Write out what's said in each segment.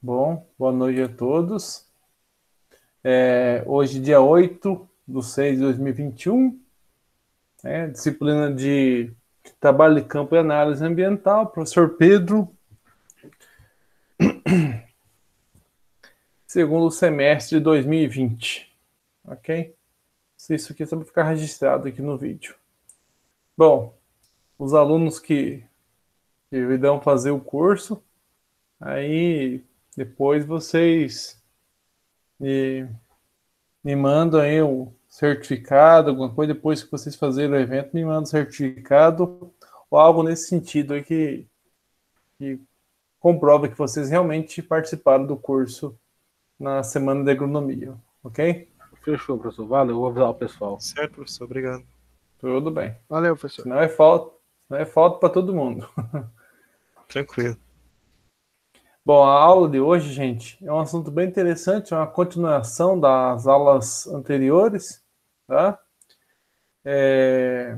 Bom, boa noite a todos. Hoje, dia 8/6/2021, disciplina de Trabalho de Campo e Análise Ambiental, professor Pedro, segundo semestre de 2020, ok? Isso aqui é só para ficar registrado aqui no vídeo. Bom, os alunos que irão fazer o curso, aí depois vocês me mandam aí o certificado, alguma coisa, depois que vocês fazerem o evento, me mandam o certificado ou algo nesse sentido aí que comprova que vocês realmente participaram do curso na semana de agronomia, ok? Fechou, professor. Valeu, vou avisar o pessoal. Certo, professor. Obrigado. Tudo bem. Valeu, professor. Senão é falta para todo mundo. Tranquilo. Bom, a aula de hoje, gente, é um assunto bem interessante, é uma continuação das aulas anteriores, tá? É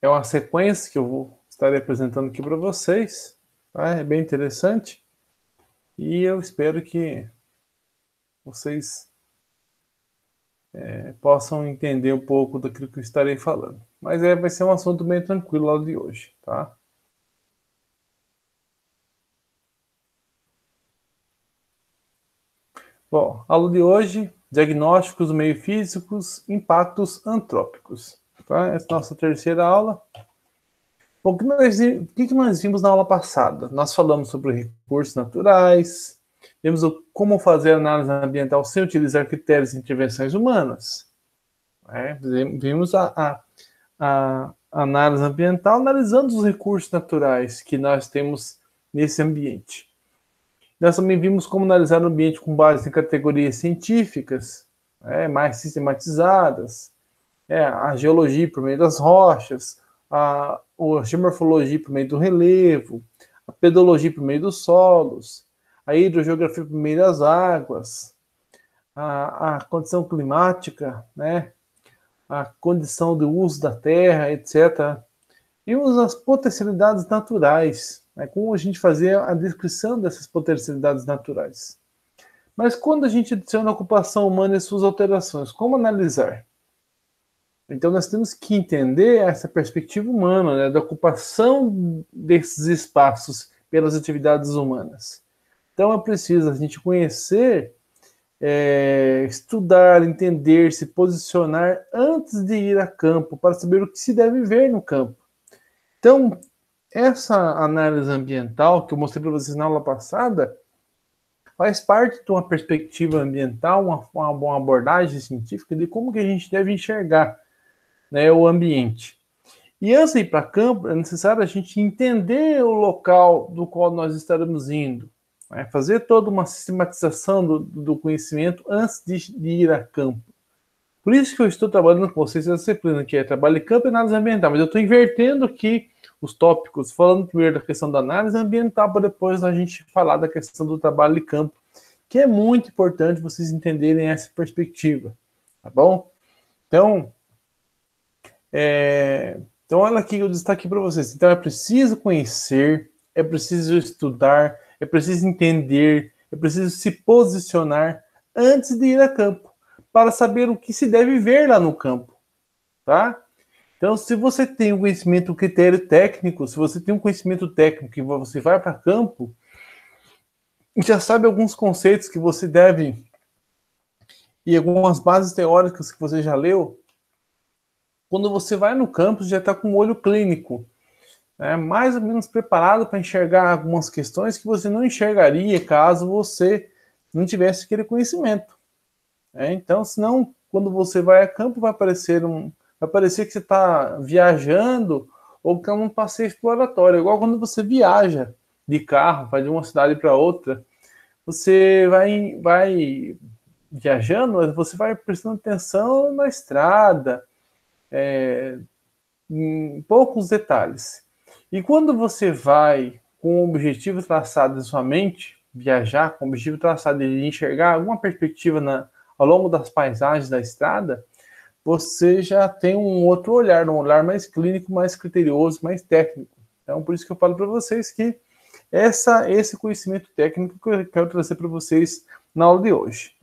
uma sequência que eu vou estar apresentando aqui para vocês, tá? É bem interessante e eu espero que vocês possam entender um pouco daquilo que eu estarei falando. Mas vai ser um assunto bem tranquilo lá de hoje, tá? Bom, aula de hoje, diagnósticos meio-físicos, impactos antrópicos. Tá? Essa é a nossa terceira aula. Bom, o que nós vimos na aula passada? Nós falamos sobre recursos naturais, vimos como fazer análise ambiental sem utilizar critérios de intervenções humanas. Vimos a análise ambiental analisando os recursos naturais que nós temos nesse ambiente. Nós também vimos como analisar o ambiente com base em categorias científicas, mais sistematizadas, a geologia por meio das rochas, a geomorfologia por meio do relevo, a pedologia por meio dos solos, a hidrogeografia por meio das águas, a condição climática, a condição do uso da terra, etc. Vimos as potencialidades naturais, como a gente fazia a descrição dessas potencialidades naturais. Mas quando a gente adiciona a ocupação humana e suas alterações, como analisar? Então nós temos que entender essa perspectiva humana, da ocupação desses espaços pelas atividades humanas. Então é preciso a gente conhecer, estudar, entender, se posicionar antes de ir a campo, para saber o que se deve ver no campo. Então, essa análise ambiental que eu mostrei para vocês na aula passada faz parte de uma perspectiva ambiental, uma abordagem científica de como que a gente deve enxergar, o ambiente. E antes de ir para campo, é necessário a gente entender o local do qual nós estaremos indo, fazer toda uma sistematização do conhecimento antes de ir a campo. Por isso que eu estou trabalhando com vocês essa disciplina, que é trabalho de campo e análise ambiental, mas eu estou invertendo aqui os tópicos, falando primeiro da questão da análise ambiental, para depois a gente falar da questão do trabalho de campo, que é muito importante vocês entenderem essa perspectiva, tá bom? Então, olha aqui, eu destaquei para vocês. Então, é preciso conhecer, é preciso estudar, é preciso entender, é preciso se posicionar antes de ir a campo, para saber o que se deve ver lá no campo, tá? Então, se você tem um conhecimento, um critério técnico, se você tem um conhecimento técnico e você vai para campo, já sabe alguns conceitos que você deve e algumas bases teóricas que você já leu, quando você vai no campo, já está com o olho clínico, mais ou menos preparado para enxergar algumas questões que você não enxergaria caso você não tivesse aquele conhecimento. Então, senão, quando você vai a campo, vai parecer que você está viajando ou que é um passeio exploratório. Igual quando você viaja de carro, vai de uma cidade para outra, você vai viajando, mas você vai prestando atenção na estrada, em poucos detalhes. E quando você vai com o objetivo traçado em sua mente, viajar com o objetivo traçado de enxergar alguma perspectiva ao longo das paisagens da estrada, você já tem um outro olhar, um olhar mais clínico, mais criterioso, mais técnico. Então, por isso que eu falo para vocês que esse conhecimento técnico que eu quero trazer para vocês na aula de hoje.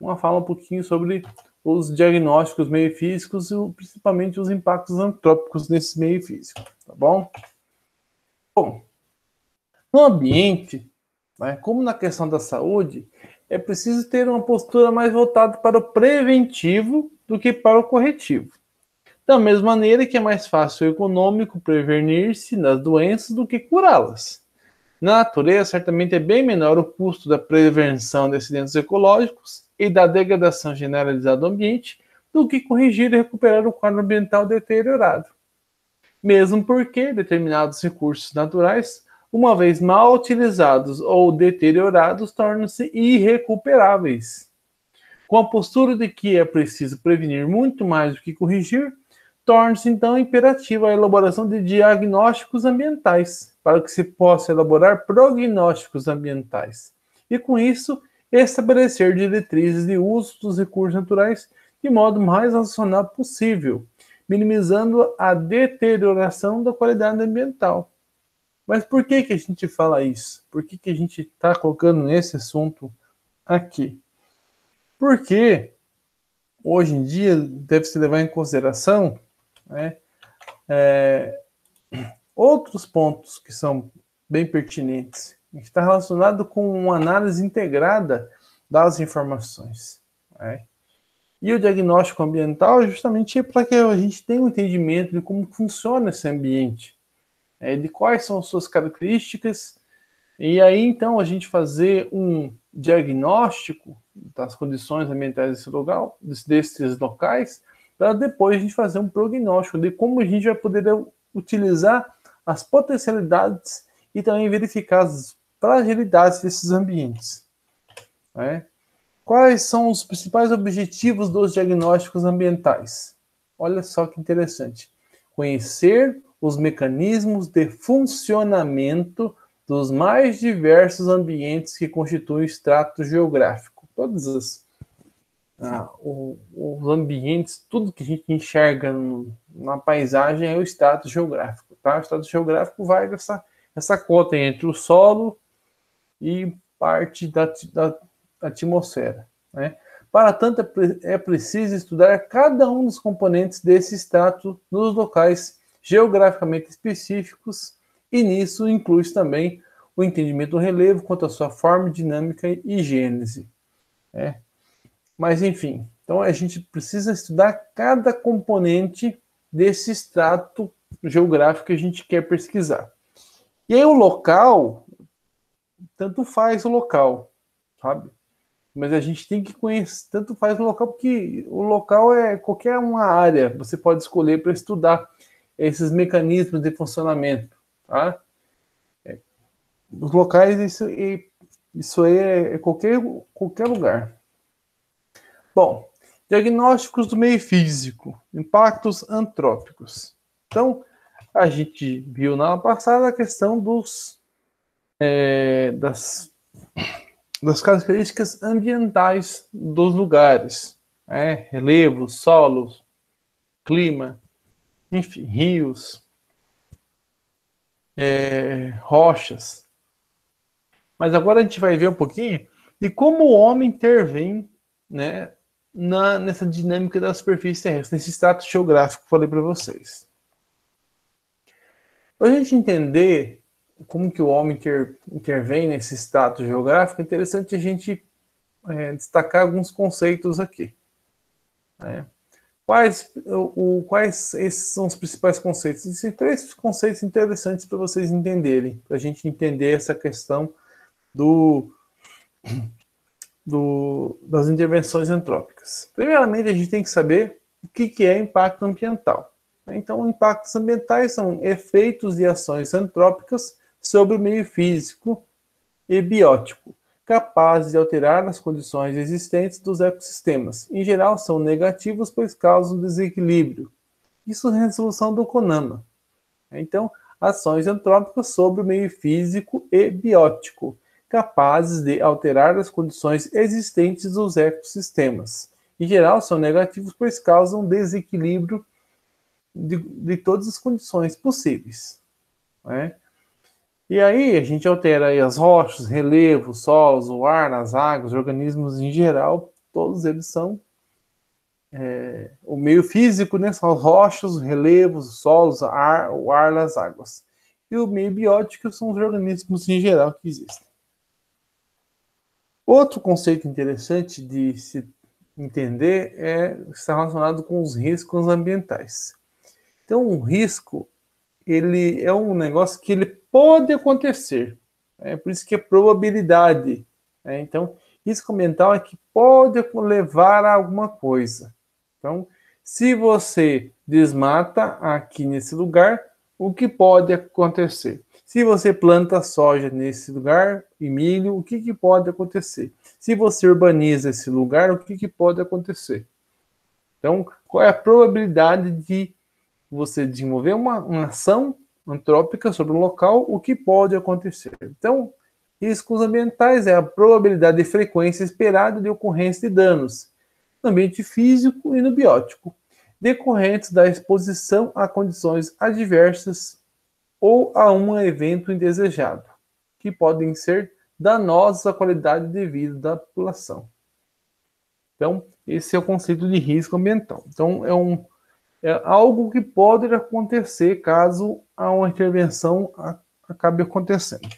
Vamos falar um pouquinho sobre os diagnósticos meio físicos e principalmente os impactos antrópicos nesse meio físico, tá bom? Bom, no ambiente, como na questão da saúde, é preciso ter uma postura mais voltada para o preventivo do que para o corretivo. Da mesma maneira que é mais fácil e econômico prevenir-se das doenças do que curá-las. Na natureza, certamente é bem menor o custo da prevenção de acidentes ecológicos e da degradação generalizada do ambiente do que corrigir e recuperar o quadro ambiental deteriorado. Mesmo porque determinados recursos naturais, uma vez mal utilizados ou deteriorados, tornam-se irrecuperáveis. Com a postura de que é preciso prevenir muito mais do que corrigir, torna-se então imperativa a elaboração de diagnósticos ambientais, para que se possa elaborar prognósticos ambientais. E com isso, estabelecer diretrizes de uso dos recursos naturais de modo mais racional possível, minimizando a deterioração da qualidade ambiental. Mas por que a gente fala isso? Por que a gente está colocando esse assunto aqui? Porque hoje em dia deve-se levar em consideração outros pontos que são bem pertinentes. Está relacionado com uma análise integrada das informações. E o diagnóstico ambiental é justamente para que a gente tenha um entendimento de como funciona esse ambiente, de quais são as suas características, e aí então a gente fazer um diagnóstico das condições ambientais desses locais, para depois a gente fazer um prognóstico de como a gente vai poder utilizar as potencialidades e também verificar as fragilidades desses ambientes. Quais são os principais objetivos dos diagnósticos ambientais? Olha só que interessante. Conhecer os mecanismos de funcionamento dos mais diversos ambientes que constituem o extrato geográfico. Todos os ambientes, tudo que a gente enxerga na paisagem é o extrato geográfico. Tá? O extrato geográfico vai essa cota entre o solo e parte da atmosfera. Para tanto, é preciso estudar cada um dos componentes desse extrato nos locais geograficamente específicos, e nisso inclui também o entendimento do relevo quanto à sua forma, dinâmica e gênese. Mas, enfim, então a gente precisa estudar cada componente desse extrato geográfico que a gente quer pesquisar. E aí o local, tanto faz o local, sabe? Mas a gente tem que conhecer, tanto faz o local, porque o local é qualquer uma área, você pode escolher para estudar esses mecanismos de funcionamento, tá? Os locais, isso aí é qualquer lugar. Bom, diagnósticos do meio físico, impactos antrópicos. Então, a gente viu na aula passada a questão das características ambientais dos lugares, relevo, solos, clima, enfim, rios, rochas. Mas agora a gente vai ver um pouquinho de como o homem intervém, nessa dinâmica da superfície terrestre, nesse extrato geográfico que eu falei para vocês. Para a gente entender como que o homem intervém nesse extrato geográfico, é interessante a gente destacar alguns conceitos aqui. Quais esses são os principais conceitos? Existem 3 conceitos interessantes para vocês entenderem, para a gente entender essa questão das intervenções antrópicas. Primeiramente, a gente tem que saber o que é impacto ambiental. Então, impactos ambientais são efeitos e ações antrópicas sobre o meio físico e biótico, capazes de alterar as condições existentes dos ecossistemas. Em geral, são negativos, pois causam desequilíbrio. Isso é a resolução do CONAMA. Então, ações antrópicas sobre o meio físico e biótico, capazes de alterar as condições existentes dos ecossistemas. Em geral, são negativos, pois causam desequilíbrio de todas as condições possíveis. E aí a gente altera aí as rochas, relevos, solos, o ar, as águas, os organismos em geral, todos eles são o meio físico, né? São as rochas, os relevos, os solos, o ar, as águas. E o meio biótico são os organismos em geral que existem. Outro conceito interessante de se entender está relacionado com os riscos ambientais. Então, um risco, ele é um negócio que ele pode acontecer. Por isso que é probabilidade. Então, risco ambiental é que pode levar a alguma coisa. Então, se você desmata aqui nesse lugar, o que pode acontecer? Se você planta soja nesse lugar e milho, o que pode acontecer? Se você urbaniza esse lugar, o que pode acontecer? Então, qual é a probabilidade de você desenvolver uma ação antrópica sobre um local, o que pode acontecer? Então, riscos ambientais é a probabilidade de frequência esperada de ocorrência de danos no ambiente físico e no biótico, decorrentes da exposição a condições adversas ou a um evento indesejado, que podem ser danosos à qualidade de vida da população. Então, esse é o conceito de risco ambiental. Então, é algo que pode acontecer caso uma intervenção acabe acontecendo.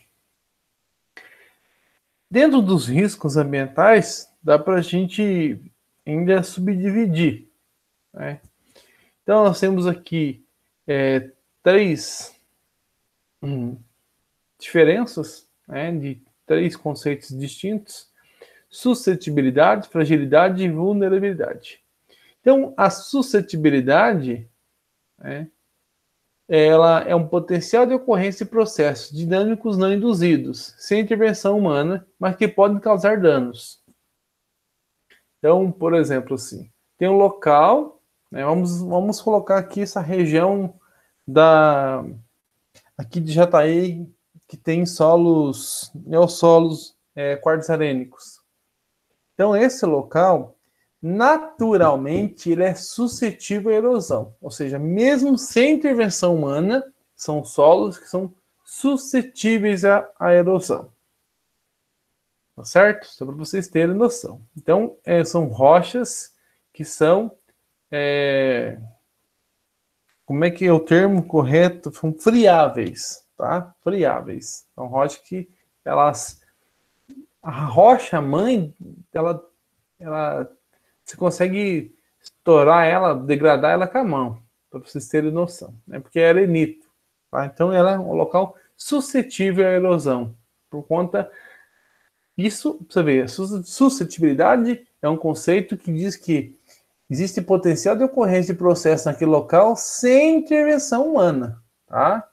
Dentro dos riscos ambientais, dá para a gente ainda subdividir. Então, nós temos aqui 3 diferenças, de 3 conceitos distintos: suscetibilidade, fragilidade e vulnerabilidade. Então, a suscetibilidade ela é um potencial de ocorrência de processos dinâmicos não induzidos, sem intervenção humana, mas que podem causar danos. Então, por exemplo, assim, tem um local, vamos colocar aqui essa região aqui de Jataí, que tem solos, neossolos quartzarênicos. Então, esse local, naturalmente, ele é suscetível à erosão. Ou seja, mesmo sem intervenção humana, são solos que são suscetíveis à erosão. Tá certo? Só para vocês terem noção. Então, são rochas que são... como é que é o termo correto? São friáveis, tá? Friáveis. São rochas que elas... A rocha mãe, ela você consegue estourar ela, degradar ela com a mão, para vocês terem noção. Porque é arenito. Tá? Então, ela é um local suscetível à erosão. Por conta... Isso, pra você ver, suscetibilidade é um conceito que diz que existe potencial de ocorrência de processo naquele local sem intervenção humana. Tá?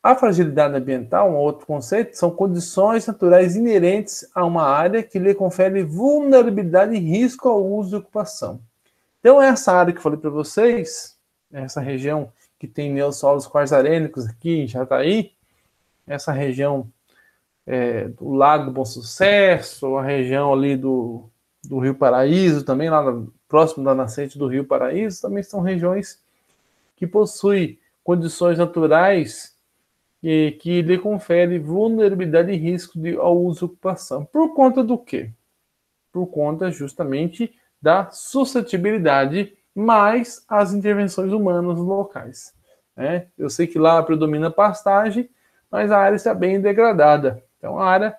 A fragilidade ambiental, um outro conceito, são condições naturais inerentes a uma área que lhe confere vulnerabilidade e risco ao uso e ocupação. Então, essa área que eu falei para vocês, essa região que tem neossolos quartzarênicos aqui em Jataí, essa região do Lago Bom Sucesso, a região ali do Rio Paraíso, também lá próximo da nascente do Rio Paraíso, também são regiões que possuem condições naturais que lhe confere vulnerabilidade e risco ao uso e ocupação. Por conta do quê? Por conta justamente da suscetibilidade mais as intervenções humanas nos locais. Eu sei que lá predomina a pastagem, mas a área está bem degradada. Então, a área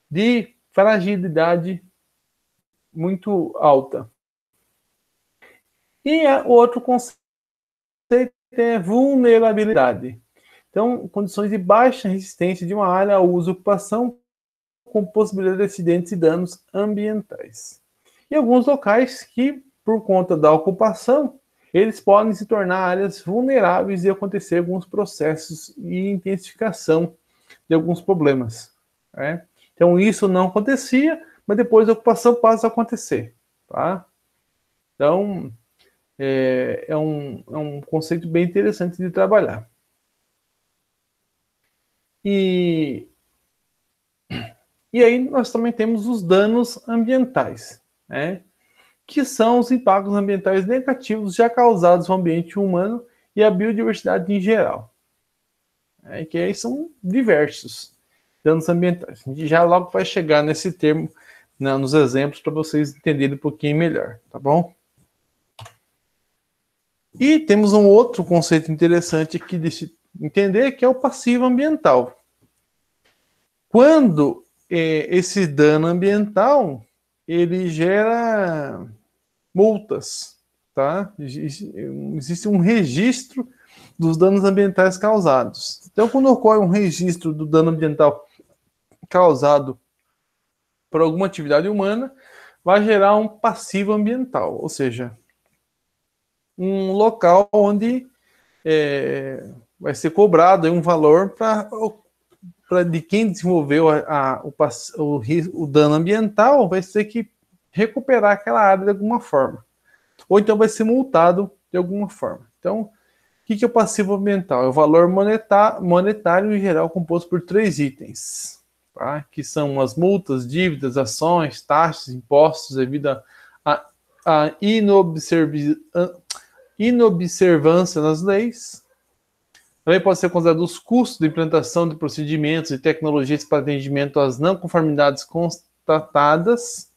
de fragilidade muito alta. E o outro conceito é vulnerabilidade. Então, condições de baixa resistência de uma área ao uso e ocupação, com possibilidade de acidentes e danos ambientais. E alguns locais que, por conta da ocupação, eles podem se tornar áreas vulneráveis e acontecer alguns processos e intensificação de alguns problemas. Então, isso não acontecia, mas depois a ocupação passa a acontecer. Tá? Então, é um conceito bem interessante de trabalhar. E aí nós também temos os danos ambientais, que são os impactos ambientais negativos já causados ao ambiente humano e à biodiversidade em geral. Que aí são diversos danos ambientais. A gente já logo vai chegar nesse termo, né, nos exemplos, para vocês entenderem um pouquinho melhor, tá bom? E temos um outro conceito interessante aqui de entender, que é o passivo ambiental. Quando esse dano ambiental, ele gera multas, tá? Existe um registro dos danos ambientais causados. Então, quando ocorre um registro do dano ambiental causado por alguma atividade humana, vai gerar um passivo ambiental, ou seja, um local onde vai ser cobrado um valor de quem desenvolveu o dano ambiental, vai ter que recuperar aquela área de alguma forma. Ou então vai ser multado de alguma forma. Então, o que é o passivo ambiental? É o valor monetário em geral composto por 3 itens, tá? Que são as multas, dívidas, ações, taxas, impostos devido à inobservância das leis. Também pode ser considerado os custos de implantação de procedimentos e tecnologias para atendimento às não conformidades constatadas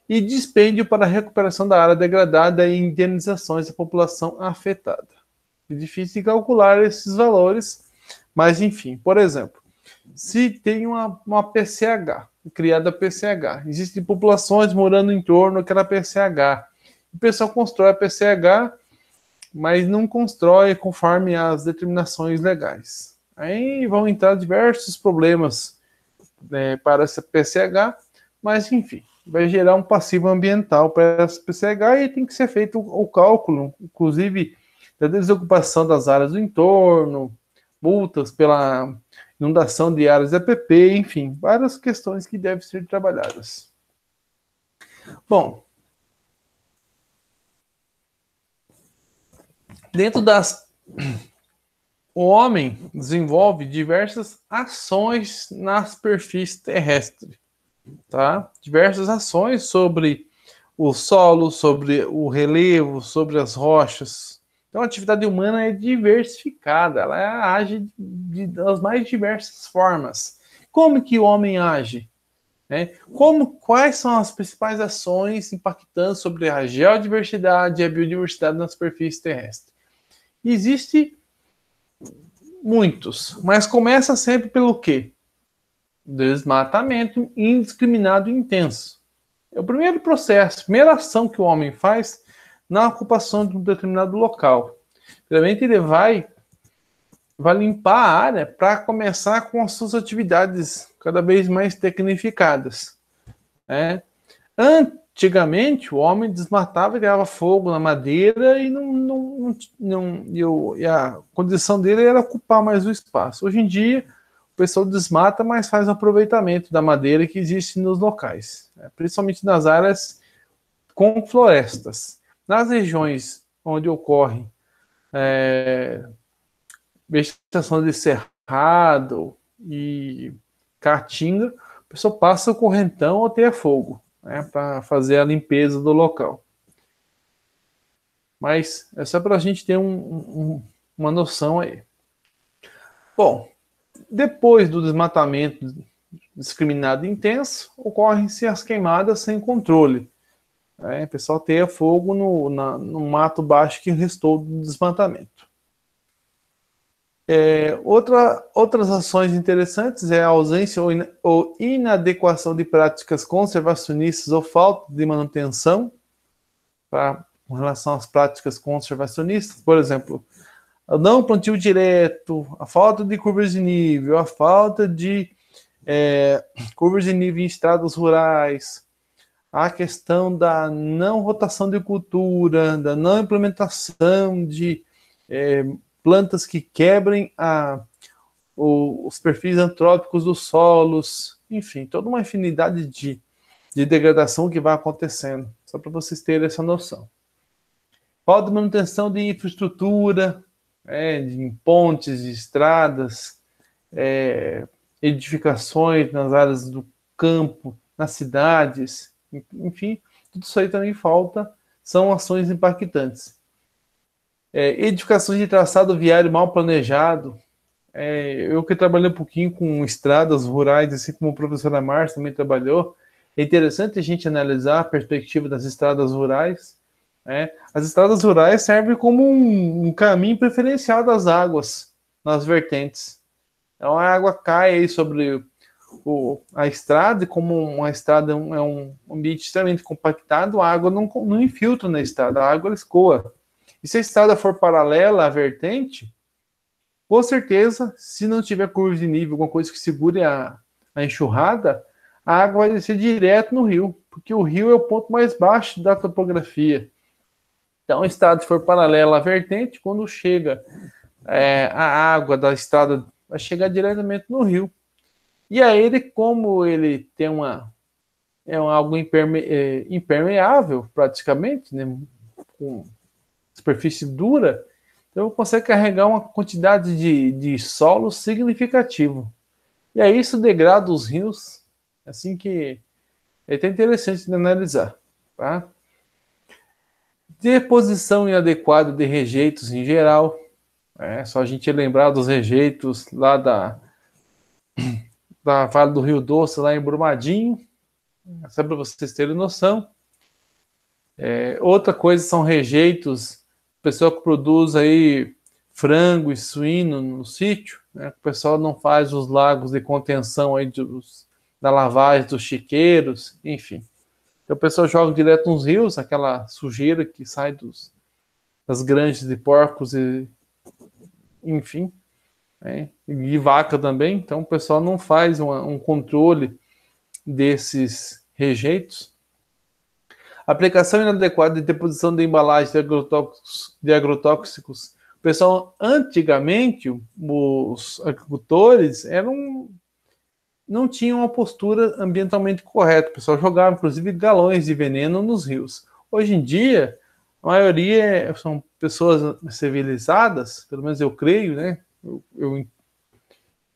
e dispêndio para a recuperação da área degradada e indenizações da população afetada. É difícil de calcular esses valores, mas enfim, por exemplo, se tem uma PCH, criada PCH, existem populações morando em torno daquela PCH, o pessoal constrói a PCH, mas não constrói conforme as determinações legais. Aí vão entrar diversos problemas para essa PCH, mas enfim, vai gerar um passivo ambiental para essa PCH e tem que ser feito o cálculo, inclusive da desocupação das áreas do entorno, multas pela inundação de áreas de APP, enfim, várias questões que devem ser trabalhadas. Bom, o homem desenvolve diversas ações na superfície terrestre, tá? Diversas ações sobre o solo, sobre o relevo, sobre as rochas. Então, a atividade humana é diversificada, ela age das mais diversas formas. Como que o homem age? Quais são as principais ações impactando sobre a geodiversidade e a biodiversidade na superfície terrestre? Existe muitos, mas começa sempre pelo quê? Desmatamento indiscriminado e intenso. É o primeiro processo, a primeira ação que o homem faz na ocupação de um determinado local. Primeiramente, ele vai limpar a área para começar com as suas atividades cada vez mais tecnificadas. Antigamente, o homem desmatava e criava fogo na madeira e a condição dele era ocupar mais o espaço. Hoje em dia, o pessoal desmata, mas faz aproveitamento da madeira que existe nos locais, principalmente nas áreas com florestas. Nas regiões onde ocorre vegetação de cerrado e caatinga, o pessoal passa o correntão ou até fogo, para fazer a limpeza do local. Mas é só para a gente ter uma noção aí. Bom, depois do desmatamento discriminado e intenso, ocorrem-se as queimadas sem controle. O pessoal teia fogo no mato baixo que restou do desmatamento. Outras ações interessantes é a ausência ou inadequação de práticas conservacionistas ou falta de manutenção com relação às práticas conservacionistas. Por exemplo, o não plantio direto, a falta de curvas de nível, a falta de curvas de nível em estradas rurais, a questão da não rotação de cultura, da não implementação de plantas que quebrem os perfis antrópicos dos solos, enfim, toda uma infinidade de degradação que vai acontecendo, só para vocês terem essa noção. Falta de manutenção de infraestrutura, de pontes, de estradas, edificações nas áreas do campo, nas cidades, enfim, tudo isso aí também falta, são ações impactantes. Edificações de traçado viário mal planejado, Eu que trabalhei um pouquinho com estradas rurais, assim como a professora Márcia também trabalhou, é interessante a gente analisar a perspectiva das estradas rurais. As estradas rurais servem como um caminho preferencial das águas nas vertentes. Então a água cai aí sobre a estrada, e como uma estrada é um ambiente extremamente compactado, a água não infiltra na estrada, a água escoa. E se a estrada for paralela à vertente, com certeza, se não tiver curva de nível, alguma coisa que segure a enxurrada, a água vai descer direto no rio, porque o rio é o ponto mais baixo da topografia. Então, a estrada se for paralela à vertente, quando chega a água da estrada, vai chegar diretamente no rio. E aí, como ele tem algo impermeável, praticamente, né, com superfície dura, então consegue carregar uma quantidade de solo significativo. E aí isso degrada os rios, assim que é até interessante de analisar. Tá? Deposição inadequada de rejeitos em geral. Só a gente lembrar dos rejeitos lá da Vale do Rio Doce, lá em Brumadinho, só para vocês terem noção. Outra coisa são rejeitos, o pessoal que produz aí frango e suíno no sítio, né? O pessoal não faz os lagos de contenção aí da lavagem dos chiqueiros, enfim. Então o pessoal joga direto nos rios, aquela sujeira que sai das granjas de porcos e enfim, e vaca também. Então o pessoal não faz um controle desses rejeitos. Aplicação inadequada de deposição de embalagem de agrotóxicos. O pessoal, antigamente, os agricultores não tinham uma postura ambientalmente correta. O pessoal jogava, inclusive, galões de veneno nos rios. Hoje em dia, a maioria são pessoas civilizadas, pelo menos eu creio, né?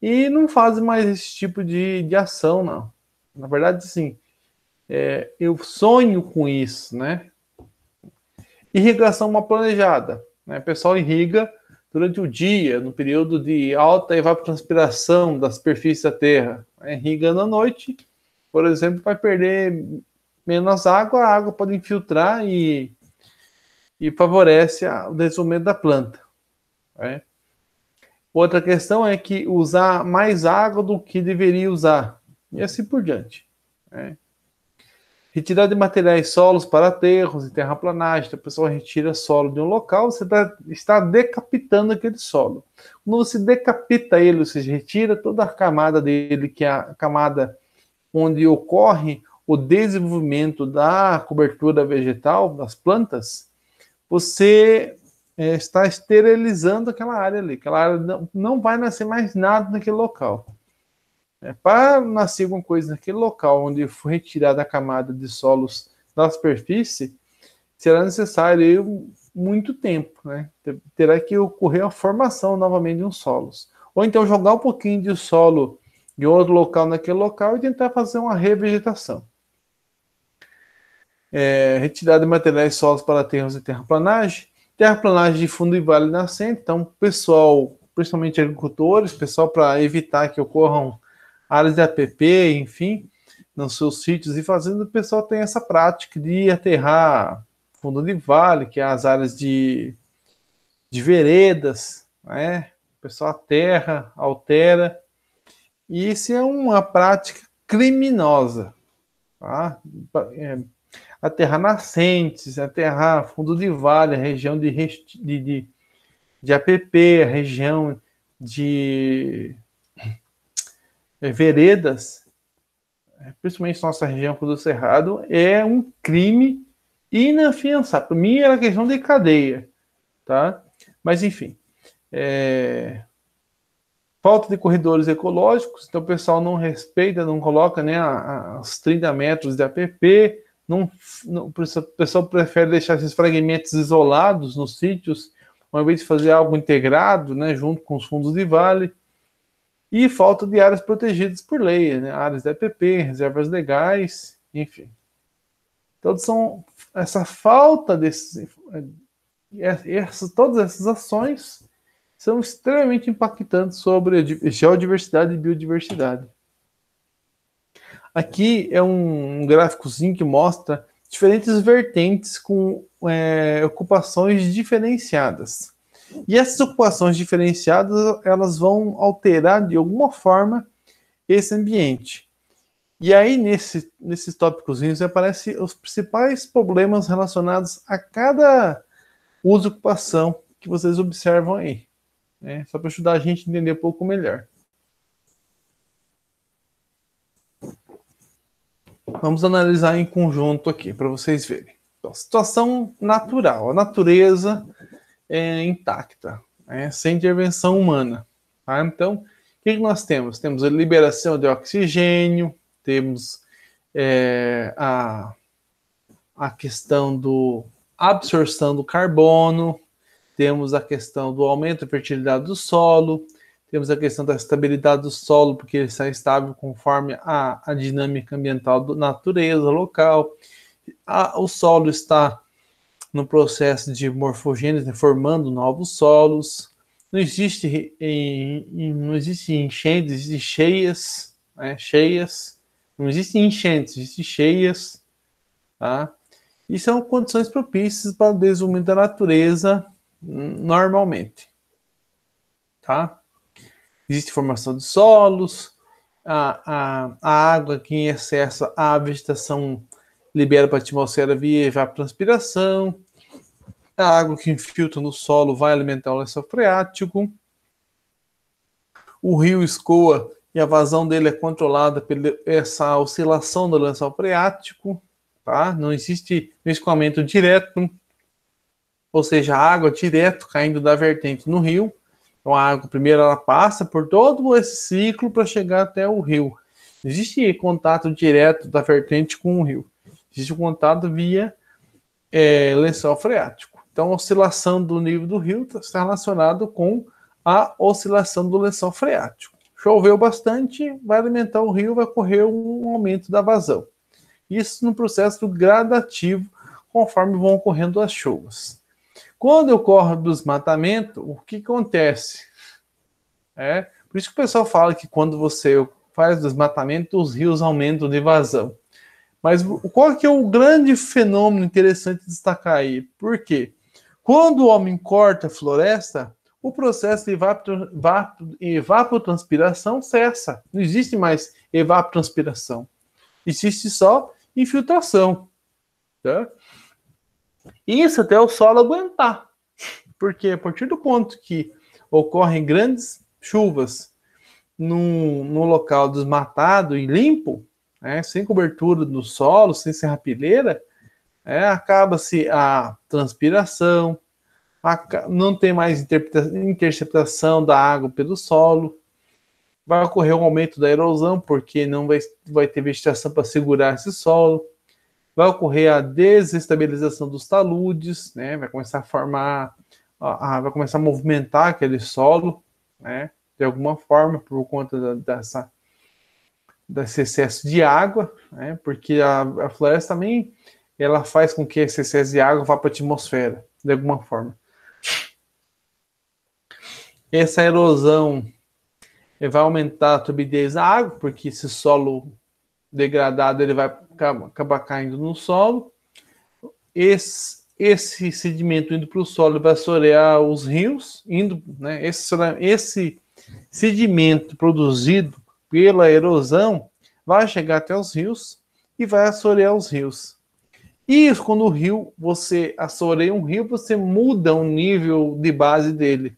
E não fazem mais esse tipo de ação, não. Na verdade, assim, eu sonho com isso, né? Irrigação mal planejada. Né? O pessoal irriga durante o dia, no período de alta evapotranspiração da superfície da Terra. Irrigando à noite, por exemplo, vai perder menos água, a água pode infiltrar e favorece o desenvolvimento da planta. Outra questão é que usar mais água do que deveria usar, e assim por diante. Retirada de materiais solos para aterros e terraplanagem. Então, a pessoa retira solo de um local, você está decapitando aquele solo. Quando você decapita ele, você retira toda a camada dele, que é a camada onde ocorre o desenvolvimento da cobertura vegetal, das plantas, você está esterilizando aquela área ali. Aquela área não vai nascer mais nada naquele local. Para nascer alguma coisa naquele local onde for retirada a camada de solos da superfície, será necessário muito tempo, né? Terá que ocorrer a formação novamente de uns solos. Ou então jogar um pouquinho de solo de outro local naquele local e tentar fazer uma revegetação. Retirada de materiais solos para aterros e terraplanagem. Terraplanagem de fundo e vale nascente. Então, pessoal, principalmente agricultores, pessoal, para evitar que ocorram áreas de APP, enfim, nos seus sítios e fazendas, o pessoal tem essa prática de aterrar fundo de vale, que é as áreas de veredas, né? O pessoal aterra, altera, e isso é uma prática criminosa, tá? Aterrar nascentes, aterrar fundo de vale, região de APP, região de veredas, principalmente nossa região do Cerrado, é um crime inafiançável. Para mim era questão de cadeia, tá? Mas enfim, falta de corredores ecológicos, então o pessoal não respeita, não coloca, né, os 30 metros de APP, o pessoal prefere deixar esses fragmentos isolados nos sítios, ao invés de fazer algo integrado, né, junto com os fundos de vale. E falta de áreas protegidas por lei, né? Áreas da EPP, reservas legais, enfim. Então, essa falta todas essas ações são extremamente impactantes sobre a geodiversidade e biodiversidade. Aqui é um gráficozinho que mostra diferentes vertentes com ocupações diferenciadas. E essas ocupações diferenciadas, elas vão alterar de alguma forma esse ambiente. E aí, nesses tópicozinhos, aparecem os principais problemas relacionados a cada uso e ocupação que vocês observam aí. Né? Só para ajudar a gente a entender um pouco melhor. Vamos analisar em conjunto aqui, para vocês verem. Então, situação natural. A natureza é intacta, né? Sem intervenção humana. Tá? Então, o que nós temos? Temos a liberação de oxigênio, temos a questão da absorção do carbono, temos a questão do aumento da fertilidade do solo, temos a questão da estabilidade do solo, porque ele está estável conforme a dinâmica ambiental da natureza local. O solo está no processo de morfogênese, formando novos solos. Não existe enchentes, existem cheias, né? Cheias. Não existem enchentes, existem cheias. Tá? E são condições propícias para o desenvolvimento da natureza normalmente. Tá? Existe formação de solos, a água que em excesso a vegetação libera para a atmosfera via evapotranspiração, a água que infiltra no solo vai alimentar o lençol freático, o rio escoa e a vazão dele é controlada por essa oscilação do lençol freático, tá? Não existe um escoamento direto, ou seja, a água direto caindo da vertente no rio. Então a água primeiro ela passa por todo esse ciclo para chegar até o rio. Não existe contato direto da vertente com o rio. Existe um contato via lençol freático. Então a oscilação do nível do rio está relacionado com a oscilação do lençol freático. Choveu bastante, vai alimentar o rio, vai ocorrer um aumento da vazão. Isso no processo gradativo, conforme vão ocorrendo as chuvas. Quando ocorre o desmatamento, o que acontece? Por isso que o pessoal fala que quando você faz desmatamento, os rios aumentam de vazão. Mas qual que é o grande fenômeno interessante de destacar aí? Por quê? Quando o homem corta a floresta, o processo de evapotranspiração cessa. Não existe mais evapotranspiração. Existe só infiltração. Tá? Isso até o solo aguentar. Porque a partir do ponto que ocorrem grandes chuvas no local desmatado e limpo, sem cobertura do solo, sem serrapilheira, acaba-se a transpiração, não tem mais interceptação da água pelo solo, vai ocorrer um aumento da erosão, porque não vai ter vegetação para segurar esse solo, vai ocorrer a desestabilização dos taludes, né? Vai começar a formar, vai começar a movimentar aquele solo, né? De alguma forma, por conta desse excesso de água, né? Porque a floresta também ela faz com que esse excesso de água vá para a atmosfera, de alguma forma. Essa erosão vai aumentar a turbidez da água, porque esse solo degradado ele vai acabar caindo no solo. Esse sedimento indo para o solo vai assorear os rios, né? Esse sedimento produzido pela erosão vai chegar até os rios e vai assorear os rios. E quando o rio, você assoreia um rio, você muda o nível de base dele.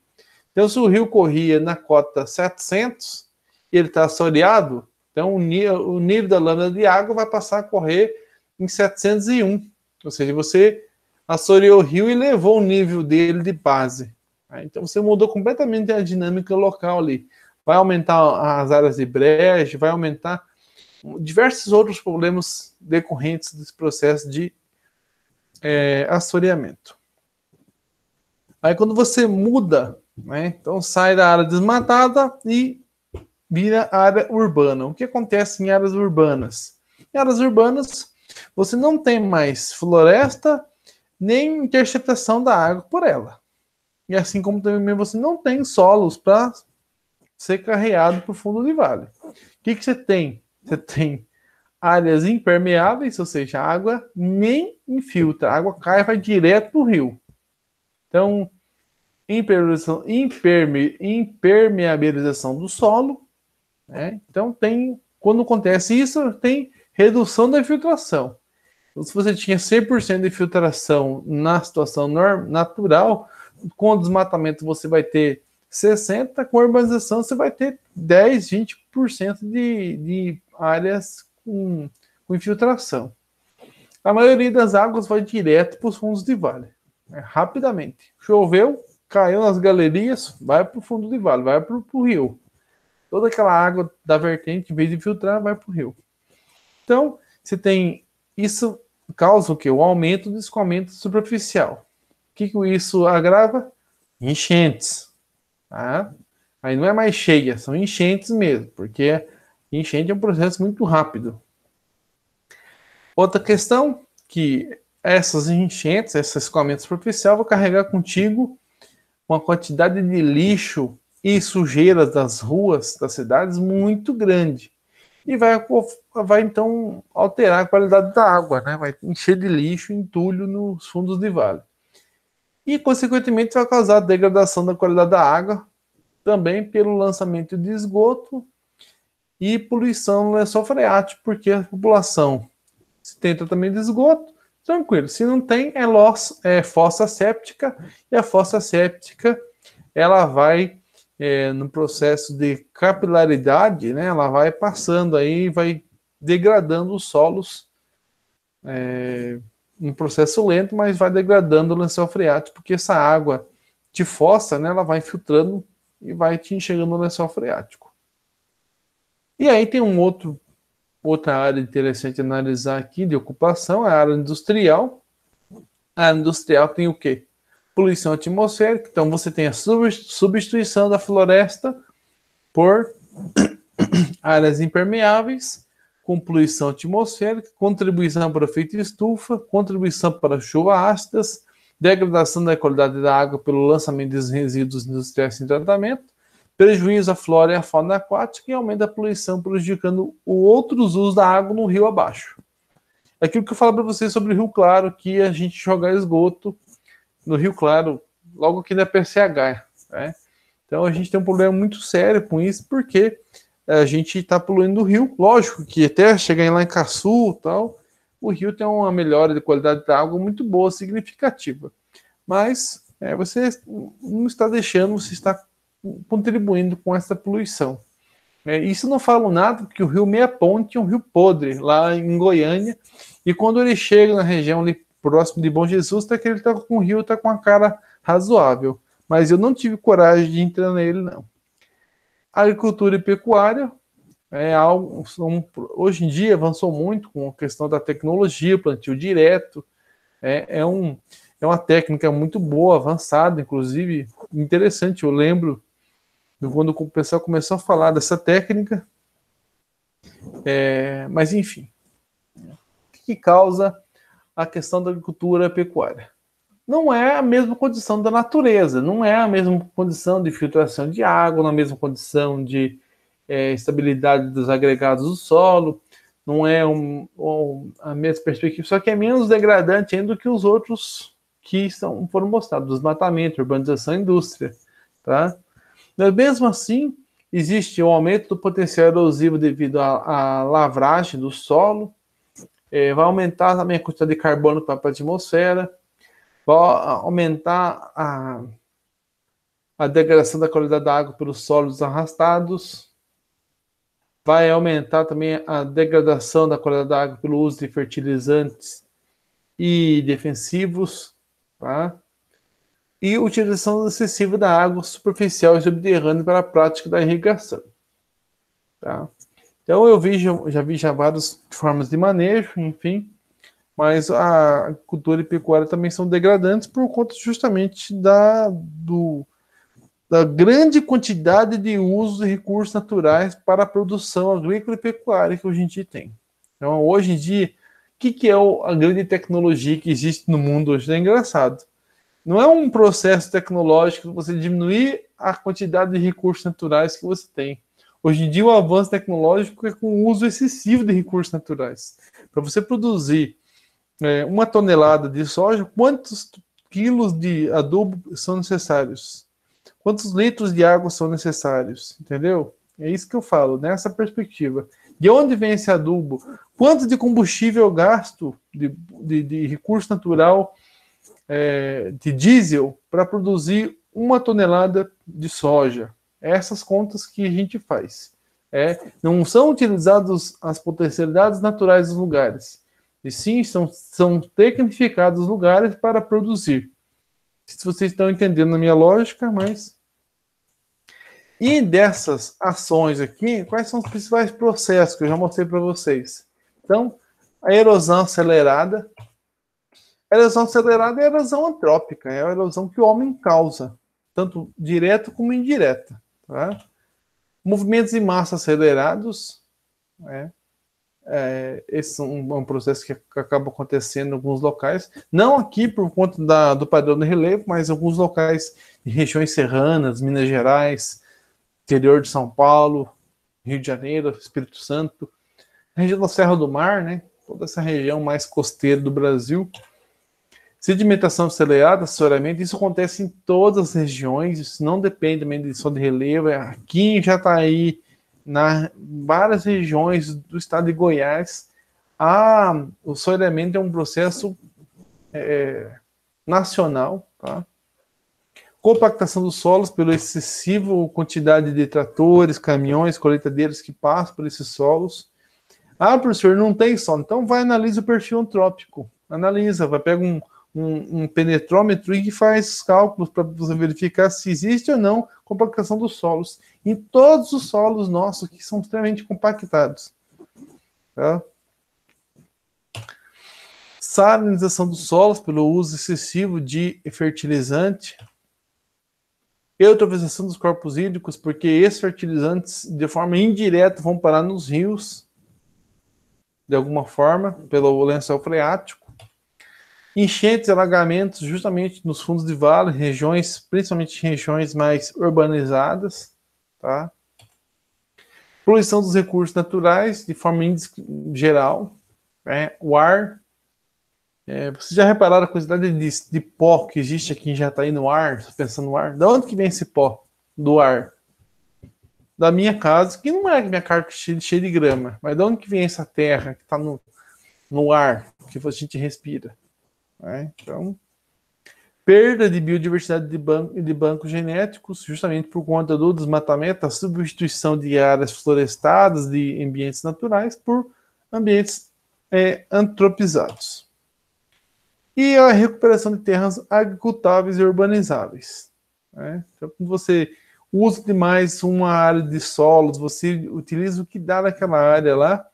Então, se o rio corria na cota 700 e ele está assoreado, então o nível da lâmina de água vai passar a correr em 701. Ou seja, você assoreou o rio e levou o nível dele de base. Então, você mudou completamente a dinâmica local ali. Vai aumentar as áreas de brejo, vai aumentar diversos outros problemas decorrentes desse processo de assoreamento. Aí quando você muda, né, então sai da área desmatada e vira área urbana. O que acontece em áreas urbanas? Em áreas urbanas, você não tem mais floresta, nem interceptação da água por ela. e assim como também você não tem solos para ser carreado para o fundo de vale. O que você tem? Você tem áreas impermeáveis, ou seja, a água nem infiltra, a água cai e vai direto para o rio. Então, impermeabilização do solo, né? Então, quando acontece isso, tem redução da infiltração. Então, se você tinha 100% de infiltração na situação natural, com o desmatamento você vai ter 60%, com a urbanização você vai ter 10, 20% de áreas com infiltração. A maioria das águas vai direto para os fundos de vale, rapidamente. Choveu, caiu nas galerias, vai para o fundo de vale, vai para o rio. Toda aquela água da vertente, em vez de filtrar, vai para o rio. Então, você tem isso, causa o quê? O aumento do escoamento superficial. O que isso agrava? Enchentes. Tá? Aí não é mais cheia, são enchentes mesmo, porque enchente é um processo muito rápido. Outra questão, que essas enchentes, esse escoamento superficial, vão carregar contigo uma quantidade de lixo e sujeiras das ruas das cidades muito grande. E vai então alterar a qualidade da água, né? Vai encher de lixo e entulho nos fundos de vale. E, consequentemente, vai causar degradação da qualidade da água, também pelo lançamento de esgoto e poluição no lençol freático, porque a população, se tem tratamento de esgoto, tranquilo. Se não tem, é fossa séptica, e a fossa séptica ela vai, no processo de capilaridade, né, ela vai passando aí, vai degradando os solos, um processo lento, mas vai degradando o lençol freático, porque essa água de fossa, né, ela vai infiltrando e vai te enxergando no lençol freático. E aí tem outra área interessante de analisar aqui de ocupação, é a área industrial. A área industrial tem o quê? Poluição atmosférica, então você tem a substituição da floresta por áreas impermeáveis, com poluição atmosférica, contribuição para o efeito estufa, contribuição para chuvas ácidas, degradação da qualidade da água pelo lançamento dos resíduos industriais sem tratamento, prejuízo à flora e à fauna aquática e aumento da poluição, prejudicando outros usos da água no rio abaixo. Aquilo que eu falo para vocês sobre o Rio Claro, que a gente joga esgoto no Rio Claro, logo aqui na PCH, né? Então a gente tem um problema muito sério com isso, porque a gente está poluindo o rio. Lógico que até chegar lá em Caçu e tal, o rio tem uma melhora de qualidade da água muito boa, significativa. Mas você não está deixando, você está contribuindo com essa poluição. Isso não falo nada, porque o rio Meia Ponte é um rio podre, lá em Goiânia, e quando ele chega na região ali próximo de Bom Jesus, tá que ele tá com o rio, tá com a cara razoável. Mas eu não tive coragem de entrar nele, não. Agricultura e pecuária é algo, hoje em dia avançou muito com a questão da tecnologia, plantio direto, é uma técnica muito boa, avançada, inclusive interessante. Eu lembro quando o pessoal começou a falar dessa técnica, mas enfim, o que causa a questão da agricultura e pecuária? Não é a mesma condição da natureza, não é a mesma condição de filtração de água, não é a mesma condição de estabilidade dos agregados do solo, não é a mesma perspectiva, só que é menos degradante ainda do que os outros que foram mostrados, desmatamento, urbanização, indústria, tá? Mas mesmo assim, existe um aumento do potencial erosivo devido à lavragem do solo, vai aumentar também a quantidade de carbono para a atmosfera, vai aumentar a degradação da qualidade da água pelos solos arrastados, vai aumentar também a degradação da qualidade da água pelo uso de fertilizantes e defensivos, tá? E utilização excessiva da água superficial e subterrânea para a prática da irrigação, tá? Então eu já vi várias formas de manejo, enfim, mas a agricultura e pecuária também são degradantes por conta justamente da grande quantidade de uso de recursos naturais para a produção agrícola e pecuária que a gente tem. Então, hoje em dia, o que é a grande tecnologia que existe no mundo hoje? É engraçado. Não é um processo tecnológico para você diminuir a quantidade de recursos naturais que você tem. Hoje em dia, o avanço tecnológico é com o uso excessivo de recursos naturais. Para você produzir 1 tonelada de soja, quantos quilos de adubo são necessários? Quantos litros de água são necessários? Entendeu? É isso que eu falo, nessa perspectiva. De onde vem esse adubo? Quanto de combustível eu gasto de recurso natural, de diesel, para produzir 1 tonelada de soja? Essas contas que a gente faz. Não são utilizadas as potencialidades naturais dos lugares, e sim são tecnificados os lugares para produzir. Se vocês estão entendendo a minha lógica, mas... E dessas ações aqui, quais são os principais processos que eu já mostrei para vocês? Então, a erosão acelerada. A erosão acelerada é a erosão antrópica, é a erosão que o homem causa, tanto direta como indireta. Tá? Movimentos de massa acelerados, esse é um processo que acaba acontecendo em alguns locais, não aqui por conta do padrão de relevo, mas em alguns locais de regiões serranas, Minas Gerais, interior de São Paulo, Rio de Janeiro, Espírito Santo, região da Serra do Mar, né? Toda essa região mais costeira do Brasil. Sedimentação acelerada, assoreamento, isso acontece em todas as regiões, isso não depende também só de relevo, aqui em Jataí, várias regiões do estado de Goiás, o assoreamento é um processo nacional, tá? Compactação dos solos pela excessiva quantidade de tratores, caminhões, colheitadeiras que passam por esses solos. Professor, não tem solo. Então vai analisar o perfil antrópico. Analisa, pega um penetrômetro e faz os cálculos para você verificar se existe ou não compactação dos solos. Em todos os solos nossos que são extremamente compactados. Tá? Salinização dos solos pelo uso excessivo de fertilizante. Eutrofização dos corpos hídricos, porque esses fertilizantes, de forma indireta, vão parar nos rios, de alguma forma, pelo lençol freático. Enchentes e alagamentos, justamente nos fundos de vale, principalmente regiões mais urbanizadas. Tá? Poluição dos recursos naturais, de forma geral. O ar. Vocês já repararam a quantidade de pó que existe aqui em Jataí no ar? Pensando no ar. De onde que vem esse pó do ar? Da minha casa, que não é minha casa cheia de grama, mas de onde que vem essa terra que está no ar que a gente respira? Então, perda de biodiversidade de bancos genéticos, justamente por conta do desmatamento, a substituição de áreas florestadas, de ambientes naturais, por ambientes antropizados. E a recuperação de terras agricultáveis e urbanizáveis. Então, quando você usa demais uma área de solos, você utiliza o que dá naquela área lá,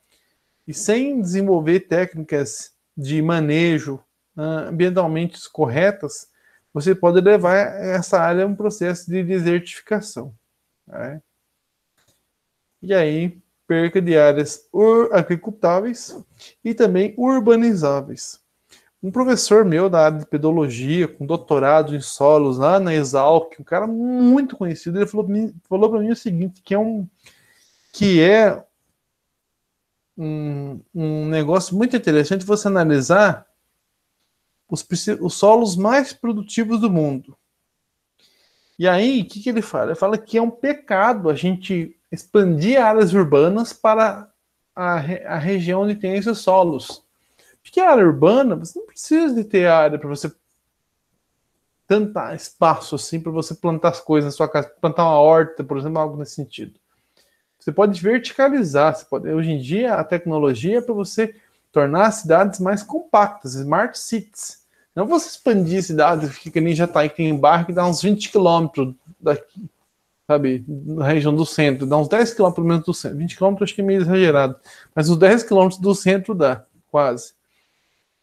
e sem desenvolver técnicas de manejo ambientalmente corretas, você pode levar essa área a um processo de desertificação. E aí, perca de áreas agricultáveis e também urbanizáveis. Um professor meu da área de pedologia, com doutorado em solos lá na Exalc, um cara muito conhecido, ele falou para mim o seguinte, que é um negócio muito interessante você analisar os solos mais produtivos do mundo. E aí, o que ele fala? Ele fala que é um pecado a gente expandir áreas urbanas para a região onde tem esses solos. Porque a área urbana, você não precisa de ter área para você tanto espaço assim para você plantar as coisas na sua casa, plantar uma horta, por exemplo, algo nesse sentido. Você pode verticalizar, hoje em dia a tecnologia é para você tornar as cidades mais compactas, smart cities. Não você expandir cidades, fica nem Jataí, que tem bairro que dá uns 20 quilômetros daqui, sabe, na região do centro, dá uns 10 quilômetros pelo menos do centro. 20 quilômetros acho que é meio exagerado, mas os 10 quilômetros do centro dá, quase.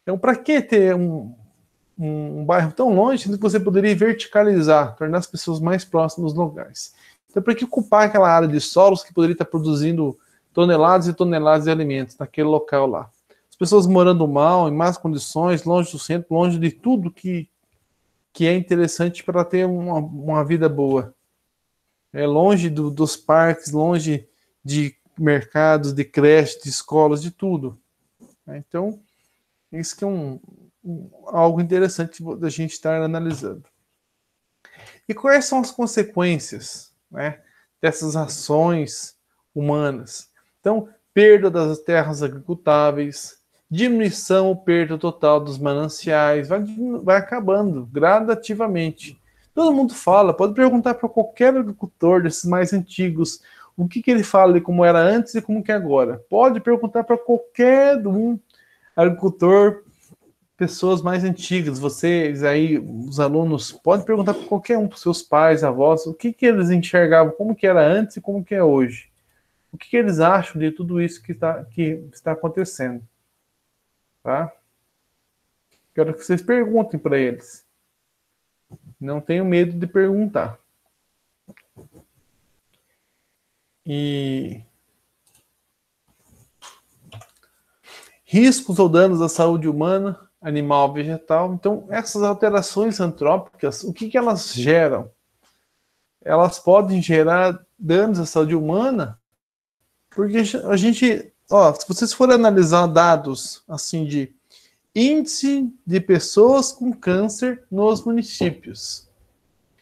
Então, para que ter um bairro tão longe, que você poderia verticalizar, tornar as pessoas mais próximas dos lugares? Então, para que ocupar aquela área de solos que poderia estar produzindo toneladas e toneladas de alimentos naquele local lá? As pessoas morando mal, em más condições, longe do centro, longe de tudo que que é interessante para ter uma vida boa. É longe dos parques, longe de mercados, de creches, de escolas, de tudo. Então, isso que é algo interessante da gente estar analisando. E quais são as consequências, né, dessas ações humanas? Então, perda das terras agricultáveis, diminuição ou perda total dos mananciais, vai acabando gradativamente. Todo mundo fala, pode perguntar para qualquer agricultor desses mais antigos, o que ele fala de como era antes e como que é agora. Pode perguntar para qualquer um agricultor, pessoas mais antigas, vocês aí, os alunos, pode perguntar para qualquer um, para seus pais, avós, o que eles enxergavam, como que era antes e como que é hoje. O que eles acham de tudo isso que está acontecendo. Tá? Quero que vocês perguntem para eles. Não tenho medo de perguntar. E riscos ou danos à saúde humana, animal, vegetal. Então, essas alterações antrópicas, o que elas geram? Elas podem gerar danos à saúde humana, porque a gente, se vocês forem analisar dados assim de índice de pessoas com câncer nos municípios,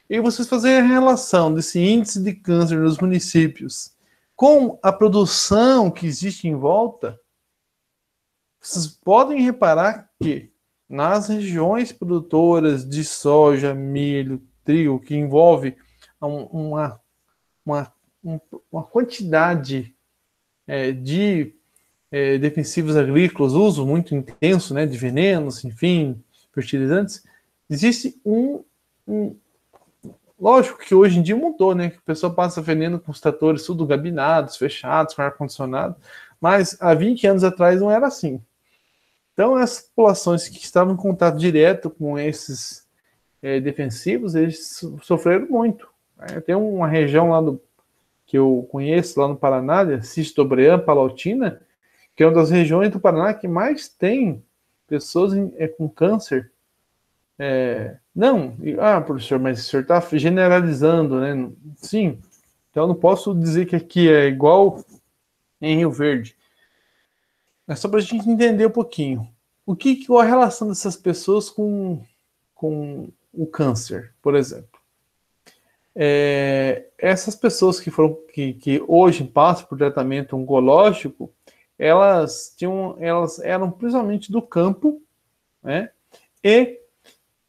e vocês fazerem a relação desse índice de câncer nos municípios com a produção que existe em volta, vocês podem reparar que nas regiões produtoras de soja, milho, trigo, que envolve uma quantidade de defensivos agrícolas, uso muito intenso, né, de venenos, enfim, fertilizantes, existe lógico que hoje em dia mudou, né, que a pessoa passa veneno com os tratores tudo gabinados, fechados, com ar-condicionado, mas há 20 anos atrás não era assim. Então, as populações que estavam em contato direto com esses defensivos, eles sofreram muito. Tem uma região lá que eu conheço, lá no Paraná, Cisto-Obrean, Palautina, que é uma das regiões do Paraná que mais tem pessoas com câncer. Professor, mas o senhor está generalizando, né? Sim, então eu não posso dizer que aqui é igual em Rio Verde. É só para a gente entender um pouquinho. Qual a relação dessas pessoas com o câncer, por exemplo? Essas pessoas que hoje passam por tratamento oncológico, elas eram principalmente do campo, né? E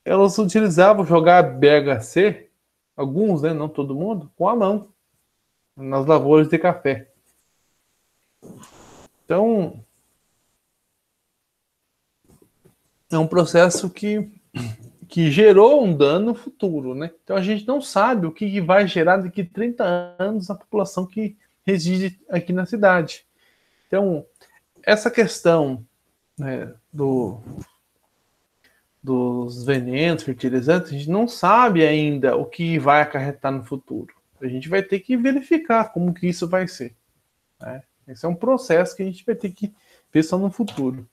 elas utilizavam jogar BHC, alguns, né, não todo mundo, com a mão, nas lavouras de café. Então, é um processo que gerou um dano futuro, né? Então a gente não sabe o que vai gerar daqui 30 anos a população que reside aqui na cidade. Então, essa questão, né, dos venenos, fertilizantes, a gente não sabe ainda o que vai acarretar no futuro. A gente vai ter que verificar como que isso vai ser, né? Esse é um processo que a gente vai ter que ver só no futuro.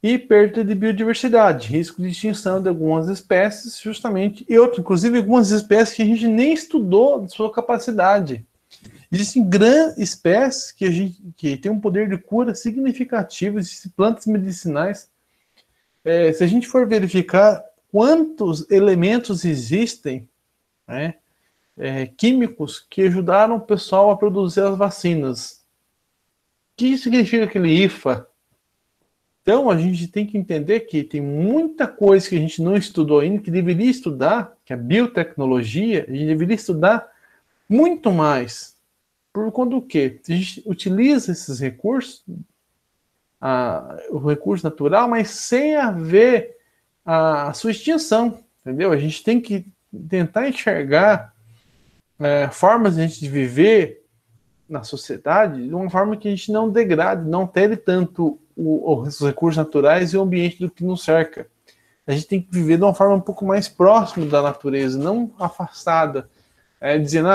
E perda de biodiversidade, risco de extinção de algumas espécies, justamente, inclusive algumas espécies que a gente nem estudou de sua capacidade. Existem grandes espécies que têm um poder de cura significativo, existem plantas medicinais. Se a gente for verificar quantos elementos existem, né, químicos que ajudaram o pessoal a produzir as vacinas. O que significa aquele IFA? Então, a gente tem que entender que tem muita coisa que a gente não estudou ainda, que deveria estudar, que é a biotecnologia, a gente deveria estudar muito mais. Por conta do quê? A gente utiliza esses recursos, o recurso natural, mas sem haver a sua extinção, entendeu? A gente tem que tentar enxergar formas de a gente viver na sociedade de uma forma que a gente não degrade, não altere tanto os recursos naturais e o ambiente do que nos cerca. A gente tem que viver de uma forma um pouco mais próxima da natureza, não afastada. Dizendo,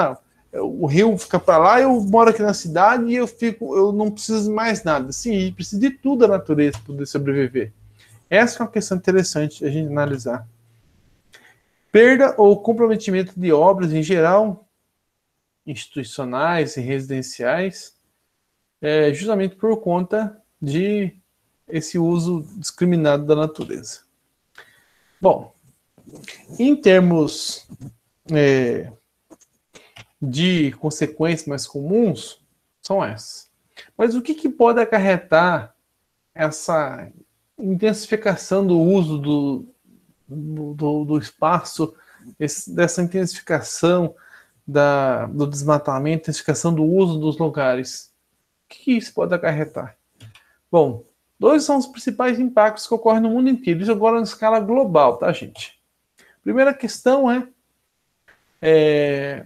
o rio fica para lá, eu moro aqui na cidade e eu não preciso de mais nada. Sim, a gente precisa de tudo da natureza para poder sobreviver. Essa é uma questão interessante a gente analisar. Perda ou comprometimento de obras em geral, institucionais e residenciais, justamente por conta de esse uso discriminado da natureza. Bom, em termos de consequências mais comuns, são essas. Mas o que pode acarretar essa intensificação do uso do espaço, dessa intensificação do desmatamento, intensificação do uso dos lugares? O que isso pode acarretar? Bom, dois são os principais impactos que ocorrem no mundo inteiro. Isso agora na escala global, tá, gente? Primeira questão é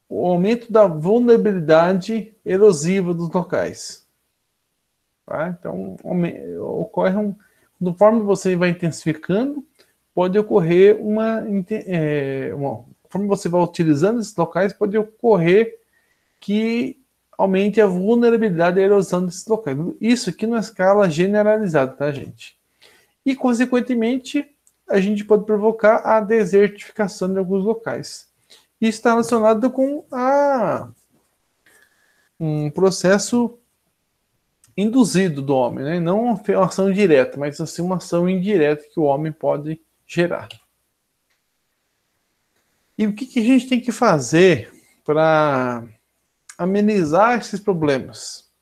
o aumento da vulnerabilidade erosiva dos locais. Tá? Então, ocorre conforme você vai intensificando, pode ocorrer conforme você vai utilizando esses locais, pode ocorrer que aumente a vulnerabilidade e a erosão desses locais. Isso aqui numa escala generalizada, tá, gente? E, consequentemente, a gente pode provocar a desertificação de alguns locais. Isso está relacionado com um processo induzido do homem, né? Não uma ação direta, mas assim uma ação indireta que o homem pode gerar. E o que a gente tem que fazer para amenizar esses problemas?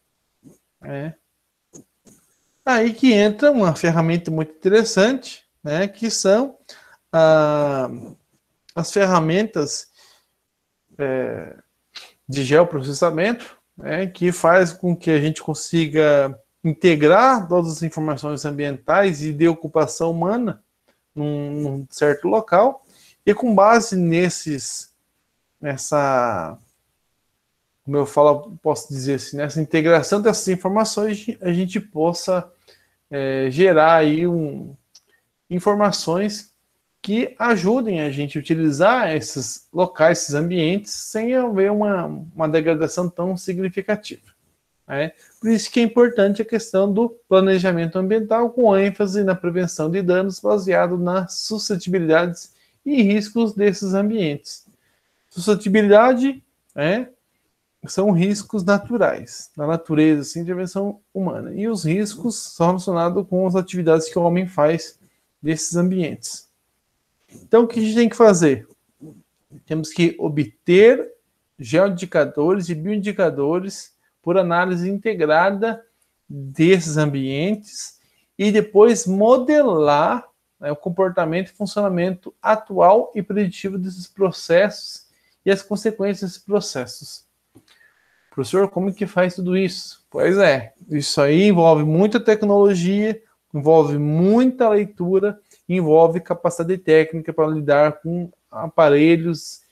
Aí que entra uma ferramenta muito interessante, né? Que são as ferramentas de geoprocessamento, que faz com que a gente consiga integrar todas as informações ambientais e de ocupação humana num certo local, e com base como eu falo, posso dizer assim, nessa integração dessas informações, a gente possa gerar aí informações que ajudem a gente a utilizar esses locais, esses ambientes, sem haver uma degradação tão significativa. Por isso que é importante a questão do planejamento ambiental, com ênfase na prevenção de danos baseado nas suscetibilidades e riscos desses ambientes. Suscetibilidade são riscos naturais, da natureza, sem intervenção humana. E os riscos são relacionados com as atividades que o homem faz desses ambientes. Então, o que a gente tem que fazer? Temos que obter geoindicadores e bioindicadores por análise integrada desses ambientes e depois modelar o comportamento e funcionamento atual e preditivo desses processos e as consequências desses processos. Professor, como que faz tudo isso? Pois isso aí envolve muita tecnologia, envolve muita leitura, envolve capacidade técnica para lidar com aparelhos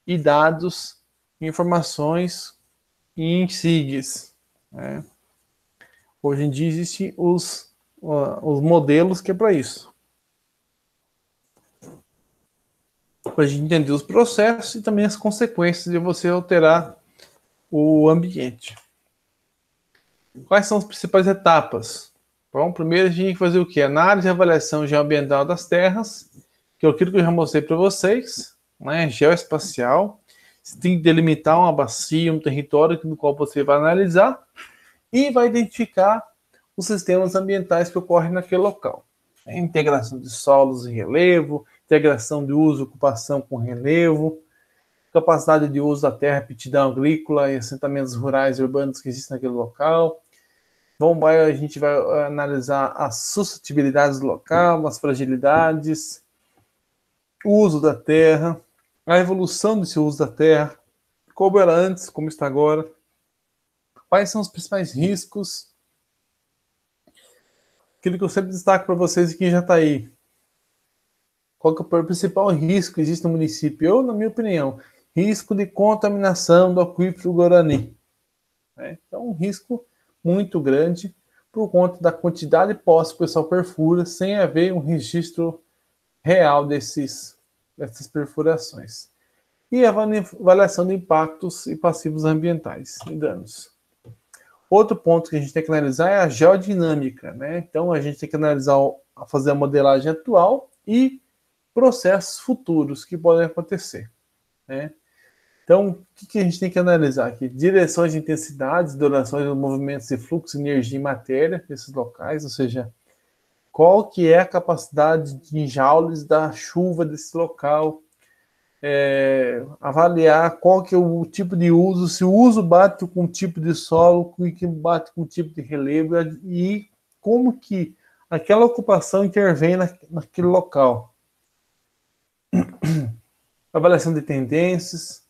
e dados, informações e insights. Hoje em dia existem os modelos que é para isso. Para a gente entender os processos e também as consequências de você alterar o ambiente. Quais são as principais etapas? Bom, primeiro a gente tem que fazer o quê? Análise e avaliação geoambiental das terras, que é aquilo que eu já mostrei para vocês, geoespacial. Você tem que delimitar uma bacia, um território no qual você vai analisar e vai identificar os sistemas ambientais que ocorrem naquele local. Integração de solos e relevo, integração de uso e ocupação com relevo, capacidade de uso da terra, aptidão agrícola e assentamentos rurais e urbanos que existem naquele local. A gente vai analisar as suscetibilidades do local, as fragilidades, o uso da terra, a evolução desse uso da terra, como era antes, como está agora, quais são os principais riscos, aquilo que eu sempre destaco para vocês e que já está aí. Qual que é o principal risco que existe no município? Eu, na minha opinião, risco de contaminação do aquífero Guarani. Então, um risco muito grande por conta da quantidade de poços que o pessoal perfura sem haver um registro real dessas perfurações. E a avaliação de impactos e passivos ambientais e danos. Outro ponto que a gente tem que analisar é a geodinâmica. Então, a gente tem que analisar, fazer a modelagem atual e processos futuros que podem acontecer, né? Então, o que a gente tem que analisar aqui? Direções de intensidades, durações dos movimentos de fluxo, energia e matéria desses locais, ou seja, qual que é a capacidade de joules da chuva desse local, avaliar qual que é o tipo de uso, se o uso bate com o tipo de solo, que bate com o tipo de relevo, e como que aquela ocupação intervém naquele local. Avaliação de tendências,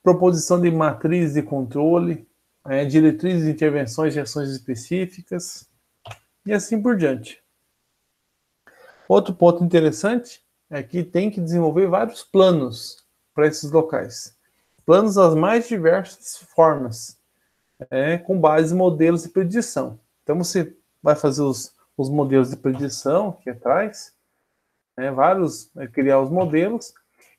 proposição de matrizes de controle, diretrizes de intervenções de ações específicas, e assim por diante. Outro ponto interessante é que tem que desenvolver vários planos para esses locais. Planos das mais diversas formas, com base em modelos de predição. Então você vai fazer os modelos de predição aqui atrás, vai criar os modelos.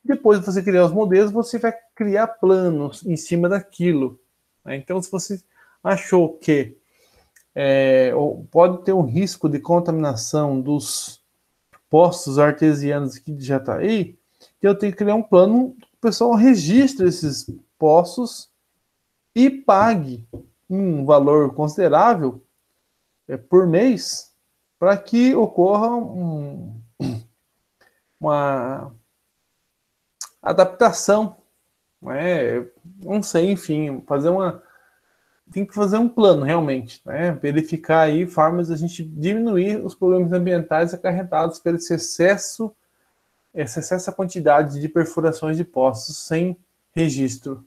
Depois de você criar os modelos, você vai criar planos em cima daquilo. Então, se você achou que pode ter um risco de contaminação dos poços artesianos aqui de Jataí, eu tenho que criar um plano que o pessoal registre esses poços e pague um valor considerável por mês para que ocorra uma adaptação, não sei, enfim, tem que fazer um plano realmente, verificar aí formas de a gente diminuir os problemas ambientais acarretados por essa quantidade de perfurações de poços sem registro.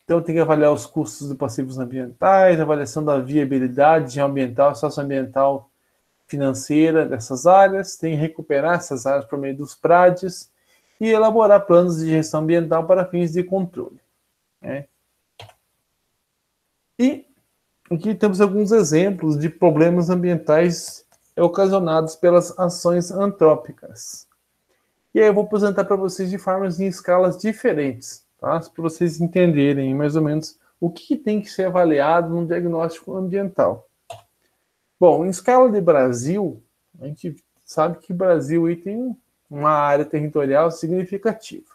Então tem que avaliar os custos de passivos ambientais, avaliação da viabilidade ambiental, socioambiental, financeira dessas áreas, tem que recuperar essas áreas por meio dos PRADs e elaborar planos de gestão ambiental para fins de controle. E aqui temos alguns exemplos de problemas ambientais ocasionados pelas ações antrópicas. E aí eu vou apresentar para vocês de formas em escalas diferentes, tá? Para vocês entenderem mais ou menos o que tem que ser avaliado no diagnóstico ambiental. Bom, em escala de Brasil, a gente sabe que o Brasil aí tem uma área territorial significativa.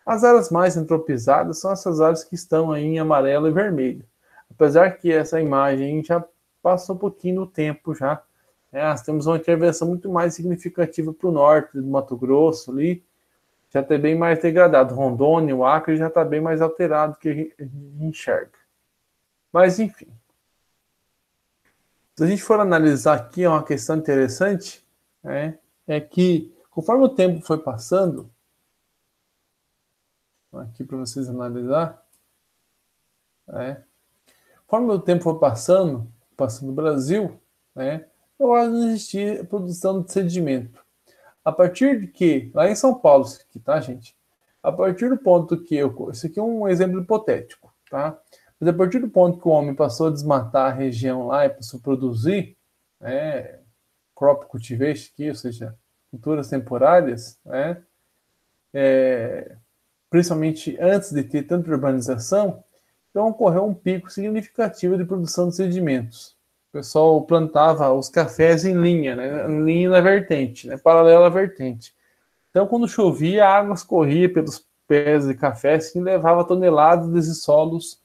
As áreas mais antropizadas são essas áreas que estão aí em amarelo e vermelho. Apesar que essa imagem já passou um pouquinho no tempo já. Nós temos uma intervenção muito mais significativa para o norte do Mato Grosso ali, já está bem mais degradado. Rondônia, o Acre já está bem mais alterado que a gente enxerga. Mas enfim. Se a gente for analisar aqui, uma questão interessante, é que conforme o tempo foi passando, aqui para vocês analisar, conforme o tempo foi passando no Brasil, não existia produção de sedimento. A partir de que, lá em São Paulo, isso aqui, tá, gente? A partir do ponto que isso aqui é um exemplo hipotético, tá? Mas a partir do ponto que o homem passou a desmatar a região lá e passou a produzir, crop cultivation aqui, ou seja, culturas temporárias, principalmente antes de ter tanta urbanização, então ocorreu um pico significativo de produção de sedimentos. O pessoal plantava os cafés em linha, em linha na vertente, paralela à vertente. Então, quando chovia, a água escorria pelos pés de café e levava toneladas desses solos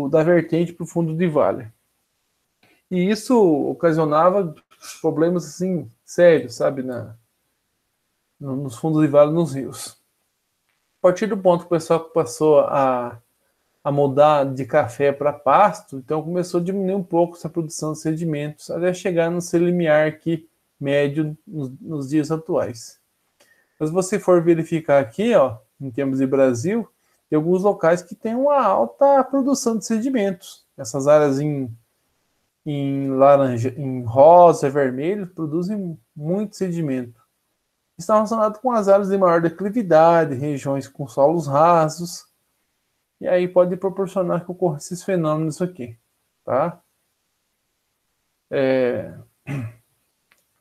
da vertente para o fundo de vale. E isso ocasionava problemas assim sérios, sabe, nos fundos de vale, nos rios. A partir do ponto que o pessoal passou a mudar de café para pasto, então começou a diminuir um pouco essa produção de sedimentos, até chegar no seu limiar aqui médio nos dias atuais. Mas se você for verificar aqui, em termos de Brasil, tem alguns locais que têm uma alta produção de sedimentos. Essas áreas em laranja, em rosa, vermelho, produzem muito sedimento. Está relacionado com as áreas de maior declividade, regiões com solos rasos, e aí pode proporcionar que ocorram esses fenômenos aqui, tá?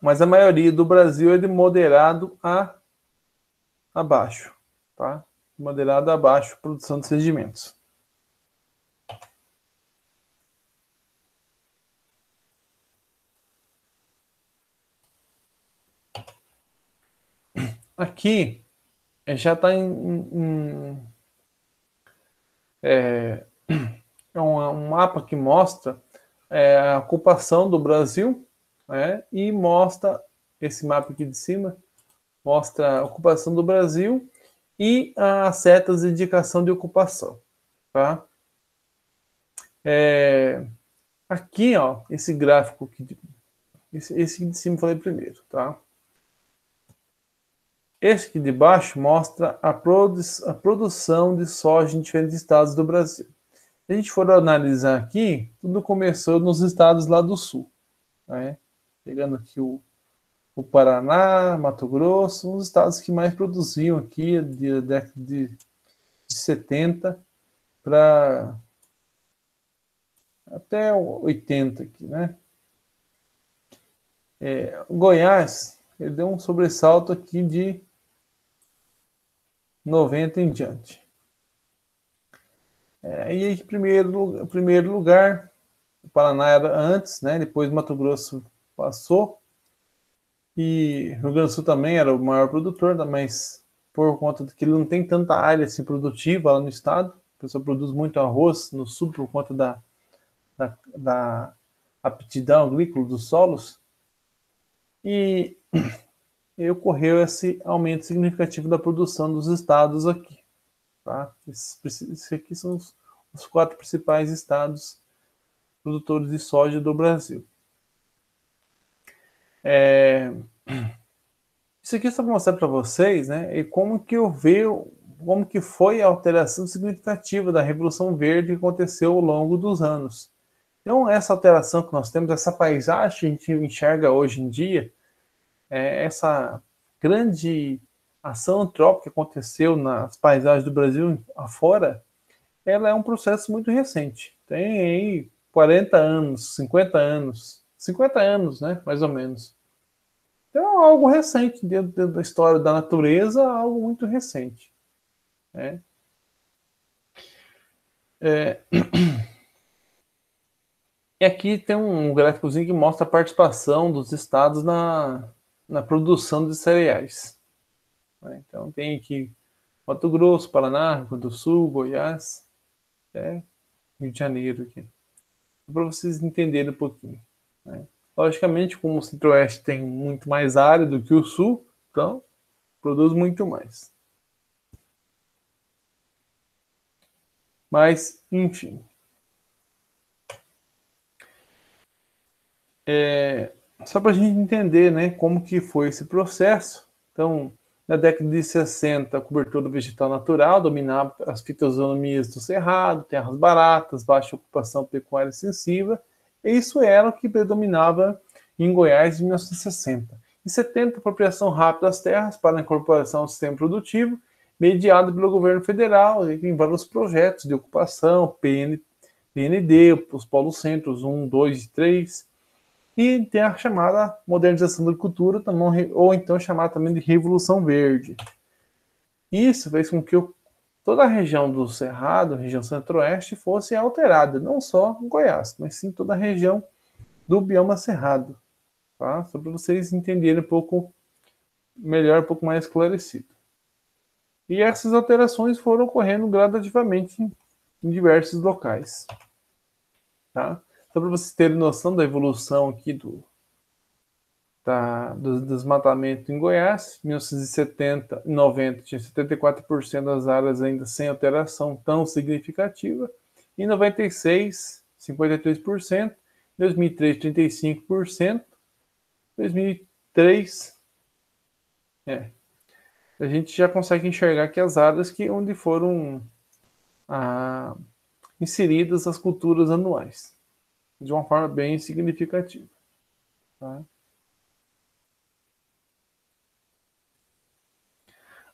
Mas a maioria do Brasil é de moderado a abaixo, tá? Moderado a abaixo, produção de sedimentos. aqui já está um mapa que mostra a ocupação do Brasil, né? E mostra, esse mapa aqui de cima, mostra a ocupação do Brasil e as setas de indicação de ocupação, tá? Aqui, ó, esse gráfico aqui, esse de cima eu falei primeiro, tá? Esse aqui de baixo mostra a produção de soja em diferentes estados do Brasil. Se a gente for analisar aqui, tudo começou nos estados lá do sul, né? Pegando aqui o Paraná, Mato Grosso, os estados que mais produziam aqui da década de 70 para até 80 aqui, né? O Goiás, ele deu um sobressalto aqui de 90 em diante. E em primeiro lugar, o Paraná era antes, né? Depois Mato Grosso passou. E Rio Grande do Sul também era o maior produtor, mas por conta de que ele não tem tanta área assim, produtiva lá no estado, a pessoa produz muito arroz no sul por conta da aptidão agrícola dos solos. E ocorreu esse aumento significativo da produção dos estados aqui. Tá? Esses aqui são os 4 principais estados produtores de soja do Brasil. Isso aqui é só para mostrar para vocês, né, como que foi a alteração significativa da Revolução Verde que aconteceu ao longo dos anos. Então, essa alteração que nós temos, essa paisagem que a gente enxerga hoje em dia, essa grande ação antrópica que aconteceu nas paisagens do Brasil afora, ela é um processo muito recente. Tem aí 40 anos, 50 anos, né, mais ou menos. Então, algo recente dentro da história da natureza, algo muito recente. Né? E aqui tem um gráficozinho que mostra a participação dos estados na produção de cereais. Então, tem aqui Mato Grosso, Paraná, Rio Grande do Sul, Goiás, Rio de Janeiro aqui. Para vocês entenderem um pouquinho. Né? Logicamente, como o Centro-Oeste tem muito mais área do que o Sul, então produz muito mais. Mas, enfim. Só para a gente entender, né, como que foi esse processo. Então, na década de 60, a cobertura vegetal natural dominava as fitosonomias do cerrado, terras baratas, baixa ocupação pecuária extensiva, e isso era o que predominava em Goiás em 1960. Em 70, apropriação rápida das terras para a incorporação ao sistema produtivo, mediado pelo governo federal, em vários projetos de ocupação, PND, os polos centros 1, 2 e 3, e tem a chamada modernização da agricultura, ou então chamada também de Revolução Verde. Isso fez com que toda a região do Cerrado, região Centro-Oeste, fosse alterada, não só Goiás, mas sim toda a região do bioma Cerrado. Tá? Só para vocês entenderem um pouco melhor, um pouco mais esclarecido. E essas alterações foram ocorrendo gradativamente em diversos locais. Tá? Só para vocês terem noção da evolução aqui do desmatamento em Goiás, em 1970 e 90 tinha 74% das áreas ainda sem alteração tão significativa, em 96, 53%, em 2003, 35%, 2003, a gente já consegue enxergar que as áreas onde foram inseridas as culturas anuais, de uma forma bem significativa. Tá?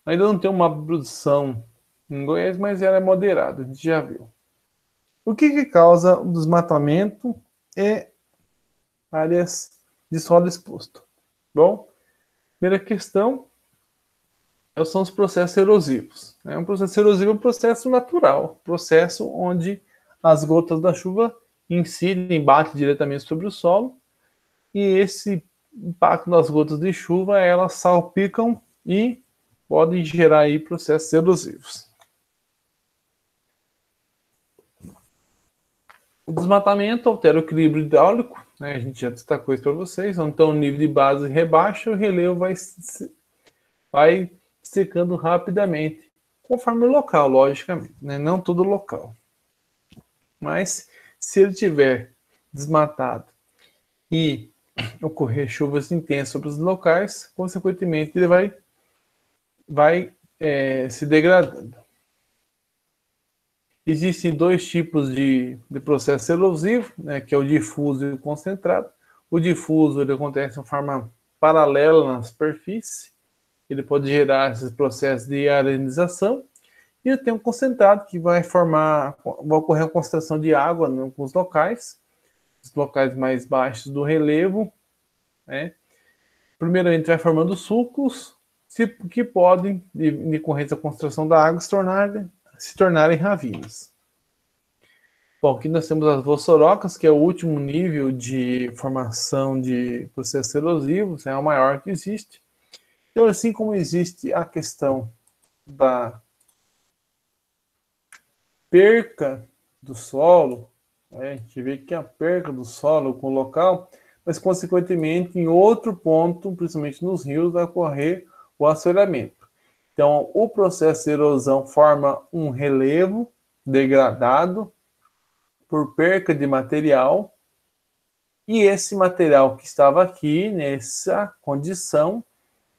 Ainda não tem uma produção em Goiás, mas ela é moderada, a gente já viu. O que causa o desmatamento e áreas de solo exposto? Bom, primeira questão são os processos erosivos. Um processo erosivo é um processo natural, processo onde as gotas da chuva incidem, batem diretamente sobre o solo, e esse impacto das gotas de chuva, elas salpicam e podem gerar aí processos erosivos. O desmatamento altera o equilíbrio hidráulico, né? A gente já destacou isso para vocês. Então o nível de base rebaixa, o relevo vai secando rapidamente, conforme o local, logicamente, né? Não todo local. Mas se ele tiver desmatado e ocorrer chuvas intensas sobre os locais, consequentemente ele vai se degradando. Existem dois tipos de processo erosivo, né, que é o difuso e o concentrado. O difuso ele acontece de forma paralela na superfície, ele pode gerar esses processos de arenização, e tem um concentrado que vai ocorrer a concentração de água em alguns locais, os locais mais baixos do relevo, né? Primeiramente vai formando sulcos, que podem, em decorrência da concentração da água, se tornarem ravinas. Bom, aqui nós temos as vossorocas, que é o último nível de formação de processos erosivos, é o maior que existe. Então, assim como existe a questão da perca do solo, né, a gente vê que a perca do solo com o local, mas consequentemente em outro ponto, principalmente nos rios, vai ocorrer o assoreamento. Então, o processo de erosão forma um relevo degradado por perca de material, e esse material que estava aqui, nessa condição,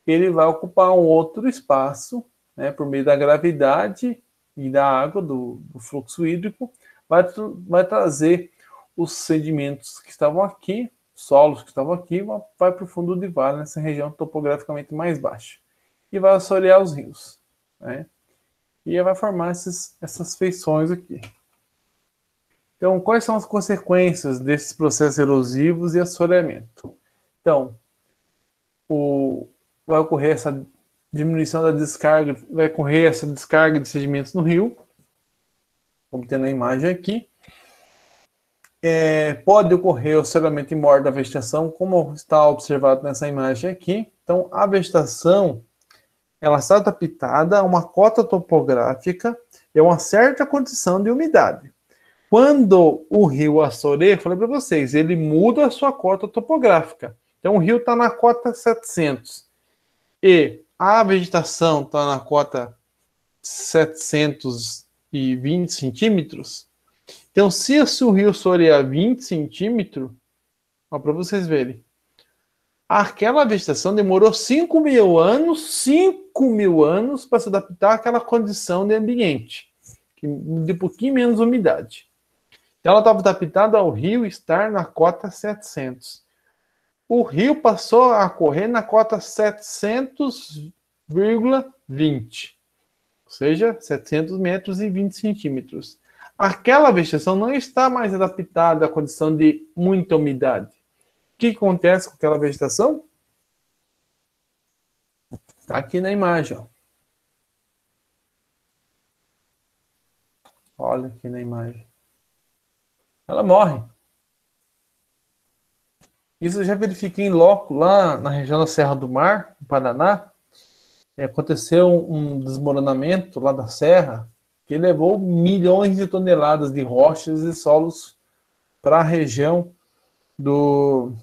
ele vai ocupar um outro espaço, né, por meio da gravidade e da água, do fluxo hídrico, vai trazer os sedimentos que estavam aqui, solos que estavam aqui, vai para o fundo de vale, nessa região topograficamente mais baixa, e vai assorear os rios, né? E vai formar essas feições aqui. Então, quais são as consequências desses processos erosivos e assoreamento? Então, vai ocorrer essa diminuição da descarga, vai ocorrer essa descarga de sedimentos no rio, como tem na imagem aqui. Pode ocorrer o assoreamento e morte da vegetação, como está observado nessa imagem aqui. Então, a vegetação, ela está adaptada a uma cota topográfica e a uma certa condição de umidade. Quando o rio assoreia, falei para vocês, ele muda a sua cota topográfica. Então, o rio está na cota 700 e a vegetação está na cota 720 centímetros. Então, se o rio assorear 20 centímetros, para vocês verem, aquela vegetação demorou 5 mil anos para se adaptar àquela condição de ambiente, de um pouquinho menos umidade. Então, ela estava adaptada ao rio estar na cota 700. O rio passou a correr na cota 700,20, ou seja, 700 metros e 20 centímetros. Aquela vegetação não está mais adaptada à condição de muita umidade. O que acontece com aquela vegetação? Está aqui na imagem. Ó. Olha aqui na imagem. Ela morre. Isso eu já verifiquei em loco, lá na região da Serra do Mar, no Paraná. Aconteceu um desmoronamento lá da serra que levou milhões de toneladas de rochas e solos para a região do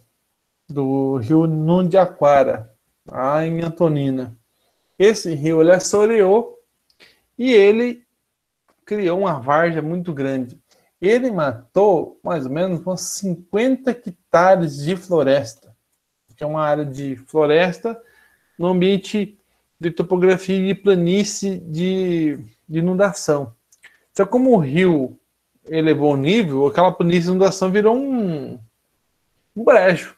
rio Nundiaquara, lá em Antonina. Esse rio ele assoreou e ele criou uma várzea muito grande. Ele matou mais ou menos uns 50 hectares de floresta, que é uma área de floresta no ambiente de topografia e de planície de inundação. Só como o rio elevou o nível, aquela planície de inundação virou um brejo.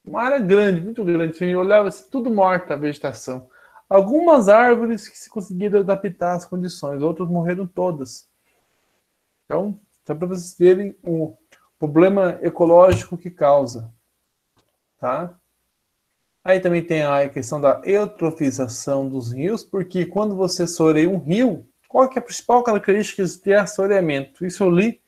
Uma área grande, muito grande. Você olhava assim, tudo morta a vegetação. Algumas árvores que se conseguiram adaptar às condições, outras morreram todas. Então, só para vocês verem o problema ecológico que causa. Tá? Aí também tem a questão da eutrofização dos rios, porque quando você assoreia um rio, qual que é a principal característica de assoreamento? Isso eu li.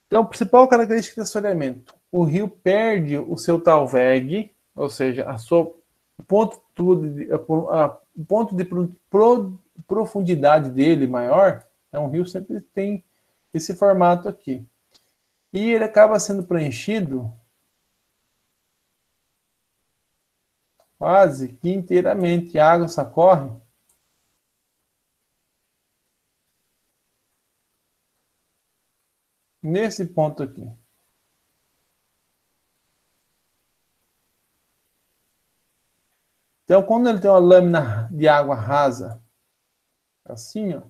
Então, a principal característica de assoreamento, o rio perde o seu talveg, ou seja, a sua o ponto de profundidade dele maior, o rio sempre tem esse formato aqui. E ele acaba sendo preenchido quase que inteiramente. A água só corre nesse ponto aqui. Então, quando ele tem uma lâmina de água rasa, assim, ó,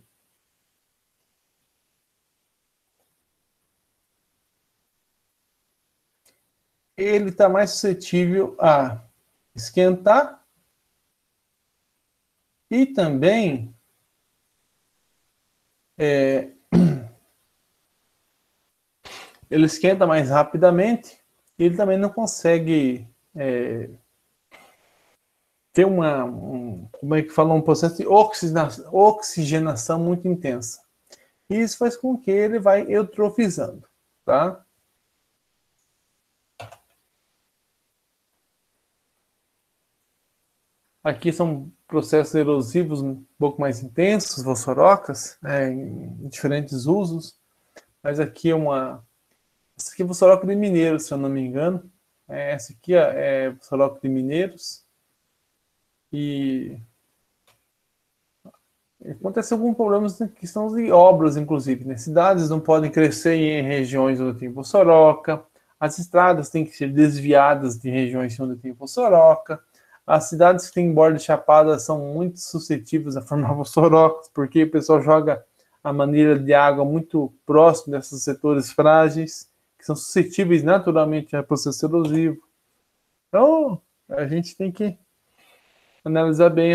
ele está mais suscetível a esquentar e também ele esquenta mais rapidamente e ele também não consegue ter como é que fala, um processo de oxigenação muito intensa. E isso faz com que ele vai eutrofizando, tá? Aqui são processos erosivos um pouco mais intensos, vossorocas, em diferentes usos. Mas aqui essa aqui é vossoroca de mineiros, se eu não me engano. Essa aqui é vossoroca de mineiros. E acontece alguns problemas na questão de obras, inclusive, né? Cidades não podem crescer em regiões onde tem vossoroca. As estradas têm que ser desviadas de regiões onde tem vossoroca. As cidades que têm borda chapada são muito suscetíveis a formar vossorocas, porque o pessoal joga a manilha de água muito próximo desses setores frágeis, que são suscetíveis naturalmente a processo erosivo. Então, a gente tem que analisar bem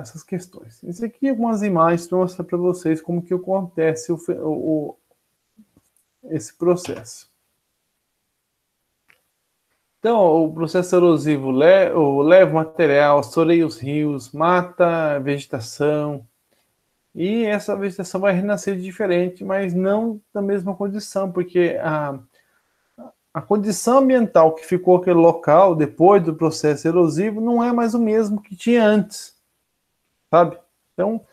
essas questões. Esse aqui é algumas imagens para mostrar para vocês como que acontece esse processo. Então, o processo erosivo leva material, assoreia os rios, mata a vegetação, e essa vegetação vai renascer diferente, mas não na mesma condição, porque a condição ambiental que ficou aquele local depois do processo erosivo não é mais o mesmo que tinha antes, sabe? Então,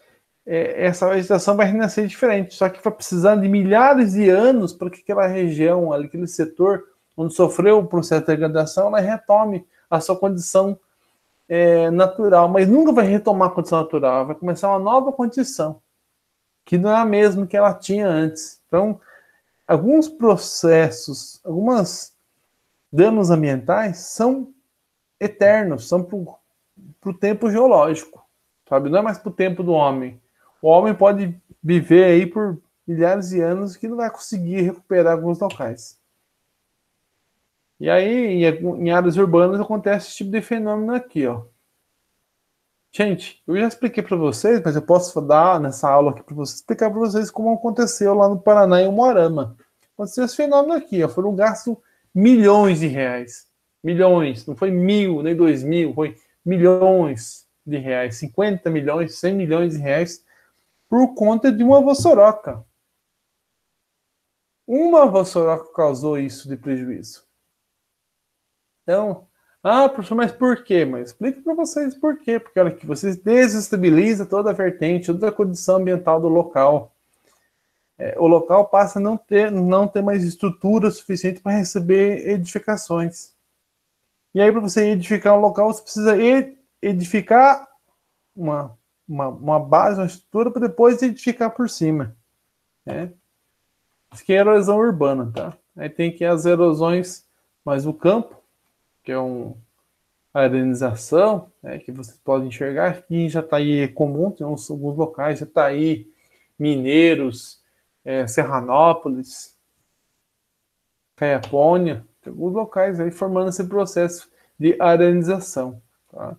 essa vegetação vai renascer diferente, só que vai precisar de milhares de anos para que aquela região, aquele setor onde sofreu o processo de degradação, ela retome a sua condição natural, mas nunca vai retomar a condição natural, vai começar uma nova condição, que não é a mesma que ela tinha antes. Então, alguns processos, alguns danos ambientais são eternos, são para o tempo geológico, sabe? Não é mais para o tempo do homem. O homem pode viver aí por milhares de anos que não vai conseguir recuperar alguns locais. E aí, em áreas urbanas, acontece esse tipo de fenômeno aqui, ó. Gente, eu já expliquei para vocês, mas eu posso dar nessa aula aqui para vocês, explicar para vocês como aconteceu lá no Paraná, em Umuarama. Aconteceu esse fenômeno aqui, ó. Foram gastos milhões de reais. Milhões, não foi 1.000, nem 2.000, foi milhões de reais. 50 milhões, 100 milhões de reais por conta de uma vossoroca. Uma vossoroca causou isso de prejuízo. Então, professor, mas por quê? Mas explico para vocês por quê. Porque olha que vocês desestabilizam toda a vertente, toda a condição ambiental do local. O local passa a não ter mais estrutura suficiente para receber edificações. E aí, para você edificar um local, você precisa edificar uma base, uma estrutura, para depois edificar por cima. Isso aqui é erosão urbana, tá? Aí tem aqui as erosões, mas o campo, que é a arenização, que vocês podem enxergar. Aqui já está aí comum, tem alguns locais, já está aí Mineiros, Serranópolis, Caiapônia, tem alguns locais aí formando esse processo de arenização. Tá?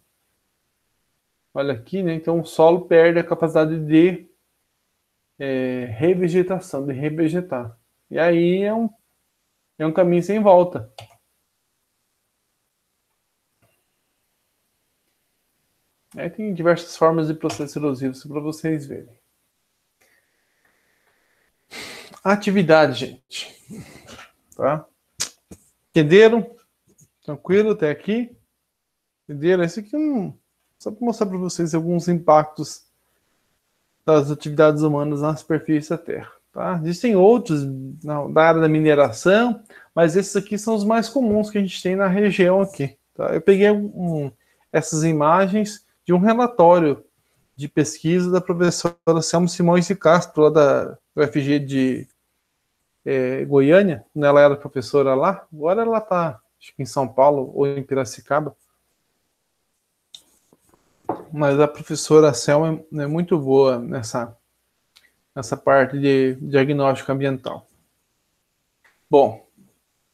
Olha aqui, né? Então o solo perde a capacidade de revegetação, de revegetar. E aí é um caminho sem volta. Tem diversas formas de processo erosivo para vocês verem. Atividade, gente. Tá? Entenderam? Tranquilo até aqui? Entenderam? Esse aqui é só para mostrar para vocês alguns impactos das atividades humanas na superfície da Terra. Tá? Existem outros da área da mineração, mas esses aqui são os mais comuns que a gente tem na região aqui. Tá? Eu peguei essas imagens de um relatório de pesquisa da professora Selma Simões de Castro, lá da UFG de Goiânia, quando ela era professora lá. Agora ela está, acho que em São Paulo ou em Piracicaba. Mas a professora Selma é muito boa nessa parte de diagnóstico ambiental. Bom,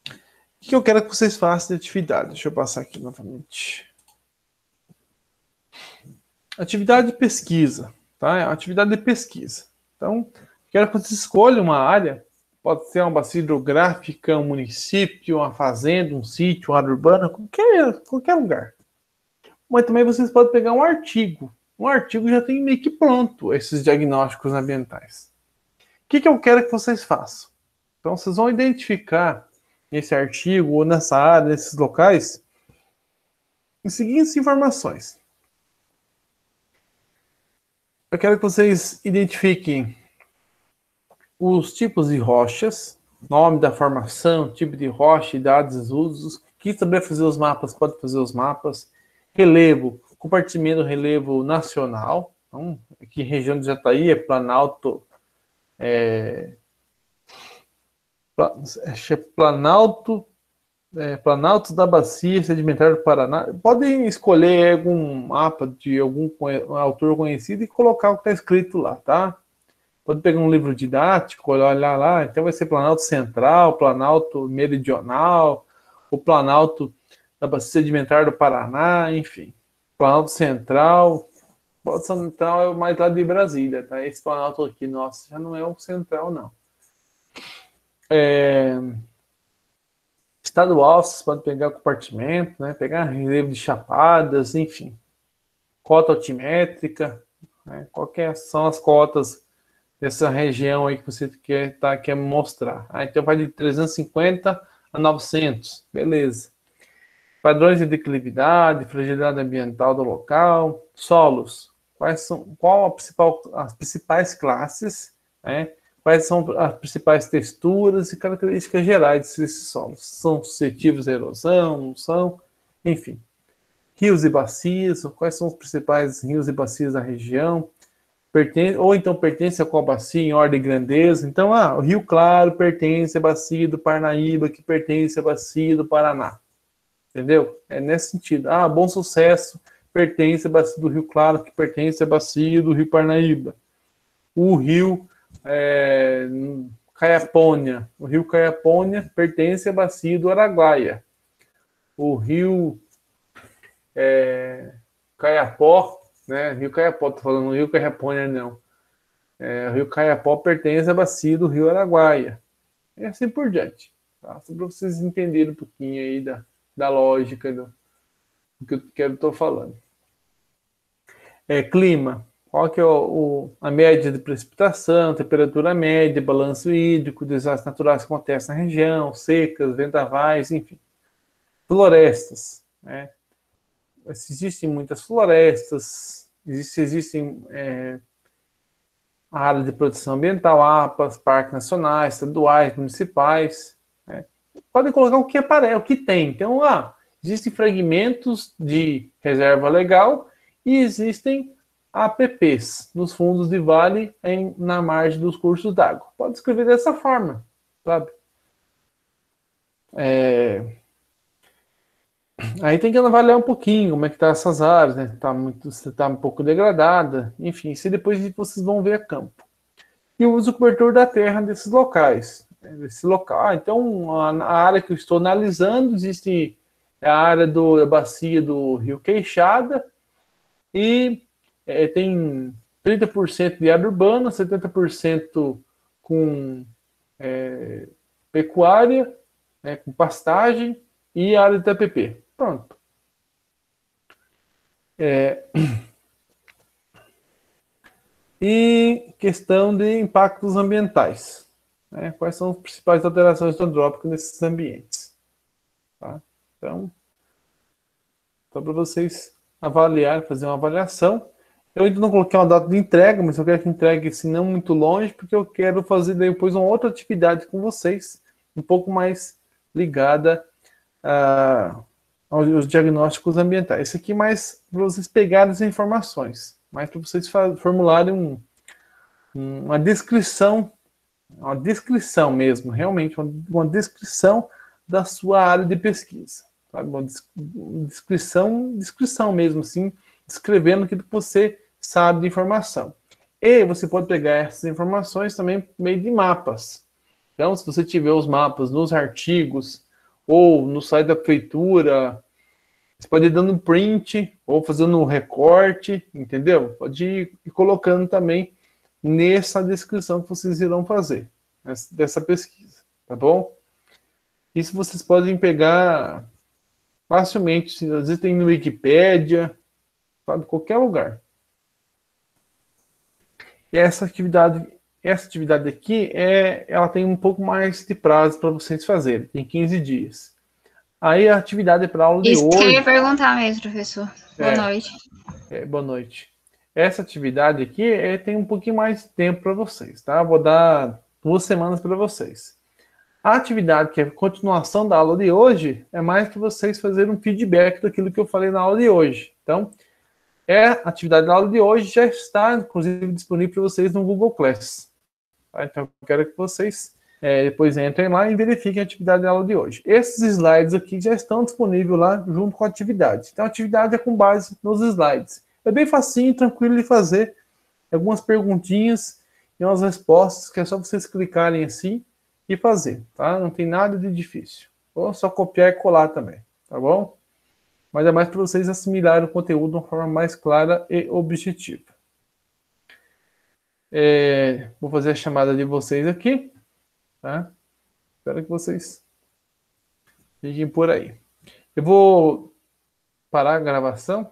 o que eu quero que vocês façam de atividade? Deixa eu passar aqui novamente. Atividade de pesquisa, tá? É uma atividade de pesquisa. Então, quero que vocês escolham uma área, pode ser uma bacia hidrográfica, um município, uma fazenda, um sítio, uma área urbana, qualquer lugar. Mas também vocês podem pegar um artigo. Um artigo já tem meio que pronto esses diagnósticos ambientais. O que eu quero que vocês façam? Então, vocês vão identificar nesse artigo, ou nessa área, nesses locais, as seguintes informações. Eu quero que vocês identifiquem os tipos de rochas, nome da formação, tipo de rocha, idades, usos. Quem saber fazer os mapas, pode fazer os mapas. Relevo, compartimento relevo nacional. Então, aqui região de Jataí é Planalto, Planalto da Bacia Sedimentar do Paraná. Podem escolher algum mapa de algum autor conhecido e colocar o que está escrito lá, tá? Pode pegar um livro didático, olhar lá. Então vai ser Planalto Central, Planalto Meridional, o Planalto da Bacia Sedimentar do Paraná, enfim. Planalto Central. O Central é mais lá de Brasília, tá? Esse Planalto aqui, nossa, já não é o Central, não. Estadual, vocês podem pegar compartimento, né? Pegar relevo de chapadas, enfim. Cota altimétrica, né? Quais são as cotas dessa região aí que você quer mostrar? Então vai de 350 a 900, beleza. Padrões de declividade, fragilidade ambiental do local, solos, qual as principais classes, né? Quais são as principais texturas e características gerais desses solos? São suscetíveis à erosão, não são? Enfim. Rios e bacias, quais são os principais rios e bacias da região? Pertence a qual bacia em ordem de grandeza? Então, o Rio Claro pertence à bacia do Parnaíba, que pertence à bacia do Paraná. Entendeu? É nesse sentido. Bom Sucesso pertence à bacia do Rio Claro, que pertence à bacia do Rio Parnaíba. O rio Caiapônia. O rio Caiapônia pertence à bacia do Araguaia. O rio Caiapó, né? Rio Caiapó, tô falando Rio Caiapônia, não. O rio Caiapó pertence à bacia do rio Araguaia. E assim por diante. Tá? Só para vocês entenderem um pouquinho aí da lógica do que eu estou falando. Clima. Qual que é a média de precipitação, temperatura média, balanço hídrico, desastres naturais que acontecem na região, secas, vendavais, enfim. Florestas. Né? Existem muitas florestas, existem áreas de proteção ambiental, APAs, parques nacionais, estaduais, municipais. Né? Podem colocar o que aparece, o que tem. Então, existem fragmentos de reserva legal e existem APPs nos fundos de vale na margem dos cursos d'água. Pode escrever dessa forma, sabe? Aí tem que avaliar um pouquinho como é que tá essas áreas, né? Tá um pouco degradada, enfim, isso depois vocês vão ver a campo. E o uso cobertor da terra desses locais. Desse local. Então, a área que eu estou analisando, existe a área da bacia do Rio Queixada e tem 30% de área urbana, 70% com pecuária, né, com pastagem e área de TPP. Pronto. E questão de impactos ambientais. Né? Quais são as principais alterações hidrográficas nesses ambientes? Tá? Então, Só para vocês avaliar, fazer uma avaliação. Eu ainda não coloquei uma data de entrega, mas eu quero que entregue assim, não muito longe, porque eu quero fazer depois uma outra atividade com vocês, um pouco mais ligada aos diagnósticos ambientais. Esse aqui mais para vocês pegarem as informações, mais para vocês formularem uma descrição mesmo, realmente, uma descrição da sua área de pesquisa. Sabe? Uma descrição mesmo, assim, descrevendo aquilo que você sabe de informação. E você pode pegar essas informações também por meio de mapas. Então, se você tiver os mapas nos artigos ou no site da prefeitura, você pode ir dando print ou fazendo um recorte, entendeu? Pode ir colocando também nessa descrição que vocês irão fazer dessa pesquisa, tá bom? Isso vocês podem pegar facilmente, às vezes tem no Wikipédia, sabe, qualquer lugar. E essa atividade aqui, ela tem um pouco mais de prazo para vocês fazerem, tem 15 dias. Aí a atividade para a aula de hoje... Isso que eu ia perguntar mesmo, professor. Boa noite. Boa noite. Essa atividade aqui tem um pouquinho mais de tempo para vocês, tá? Vou dar 2 semanas para vocês. A atividade que é a continuação da aula de hoje é mais que vocês fazerem um feedback daquilo que eu falei na aula de hoje. Então, a atividade da aula de hoje já está, inclusive, disponível para vocês no Google Class. Tá? Então, eu quero que vocês depois entrem lá e verifiquem a atividade da aula de hoje. Esses slides aqui já estão disponíveis lá junto com a atividade. Então, a atividade é com base nos slides. É bem facinho, tranquilo de fazer. Algumas perguntinhas e umas respostas que é só vocês clicarem assim e fazer, tá? Não tem nada de difícil. Ou só copiar e colar também, tá bom? Mas é mais para vocês assimilarem o conteúdo de uma forma mais clara e objetiva. Vou fazer a chamada de vocês aqui, tá? Espero que vocês fiquem por aí. Eu vou parar a gravação.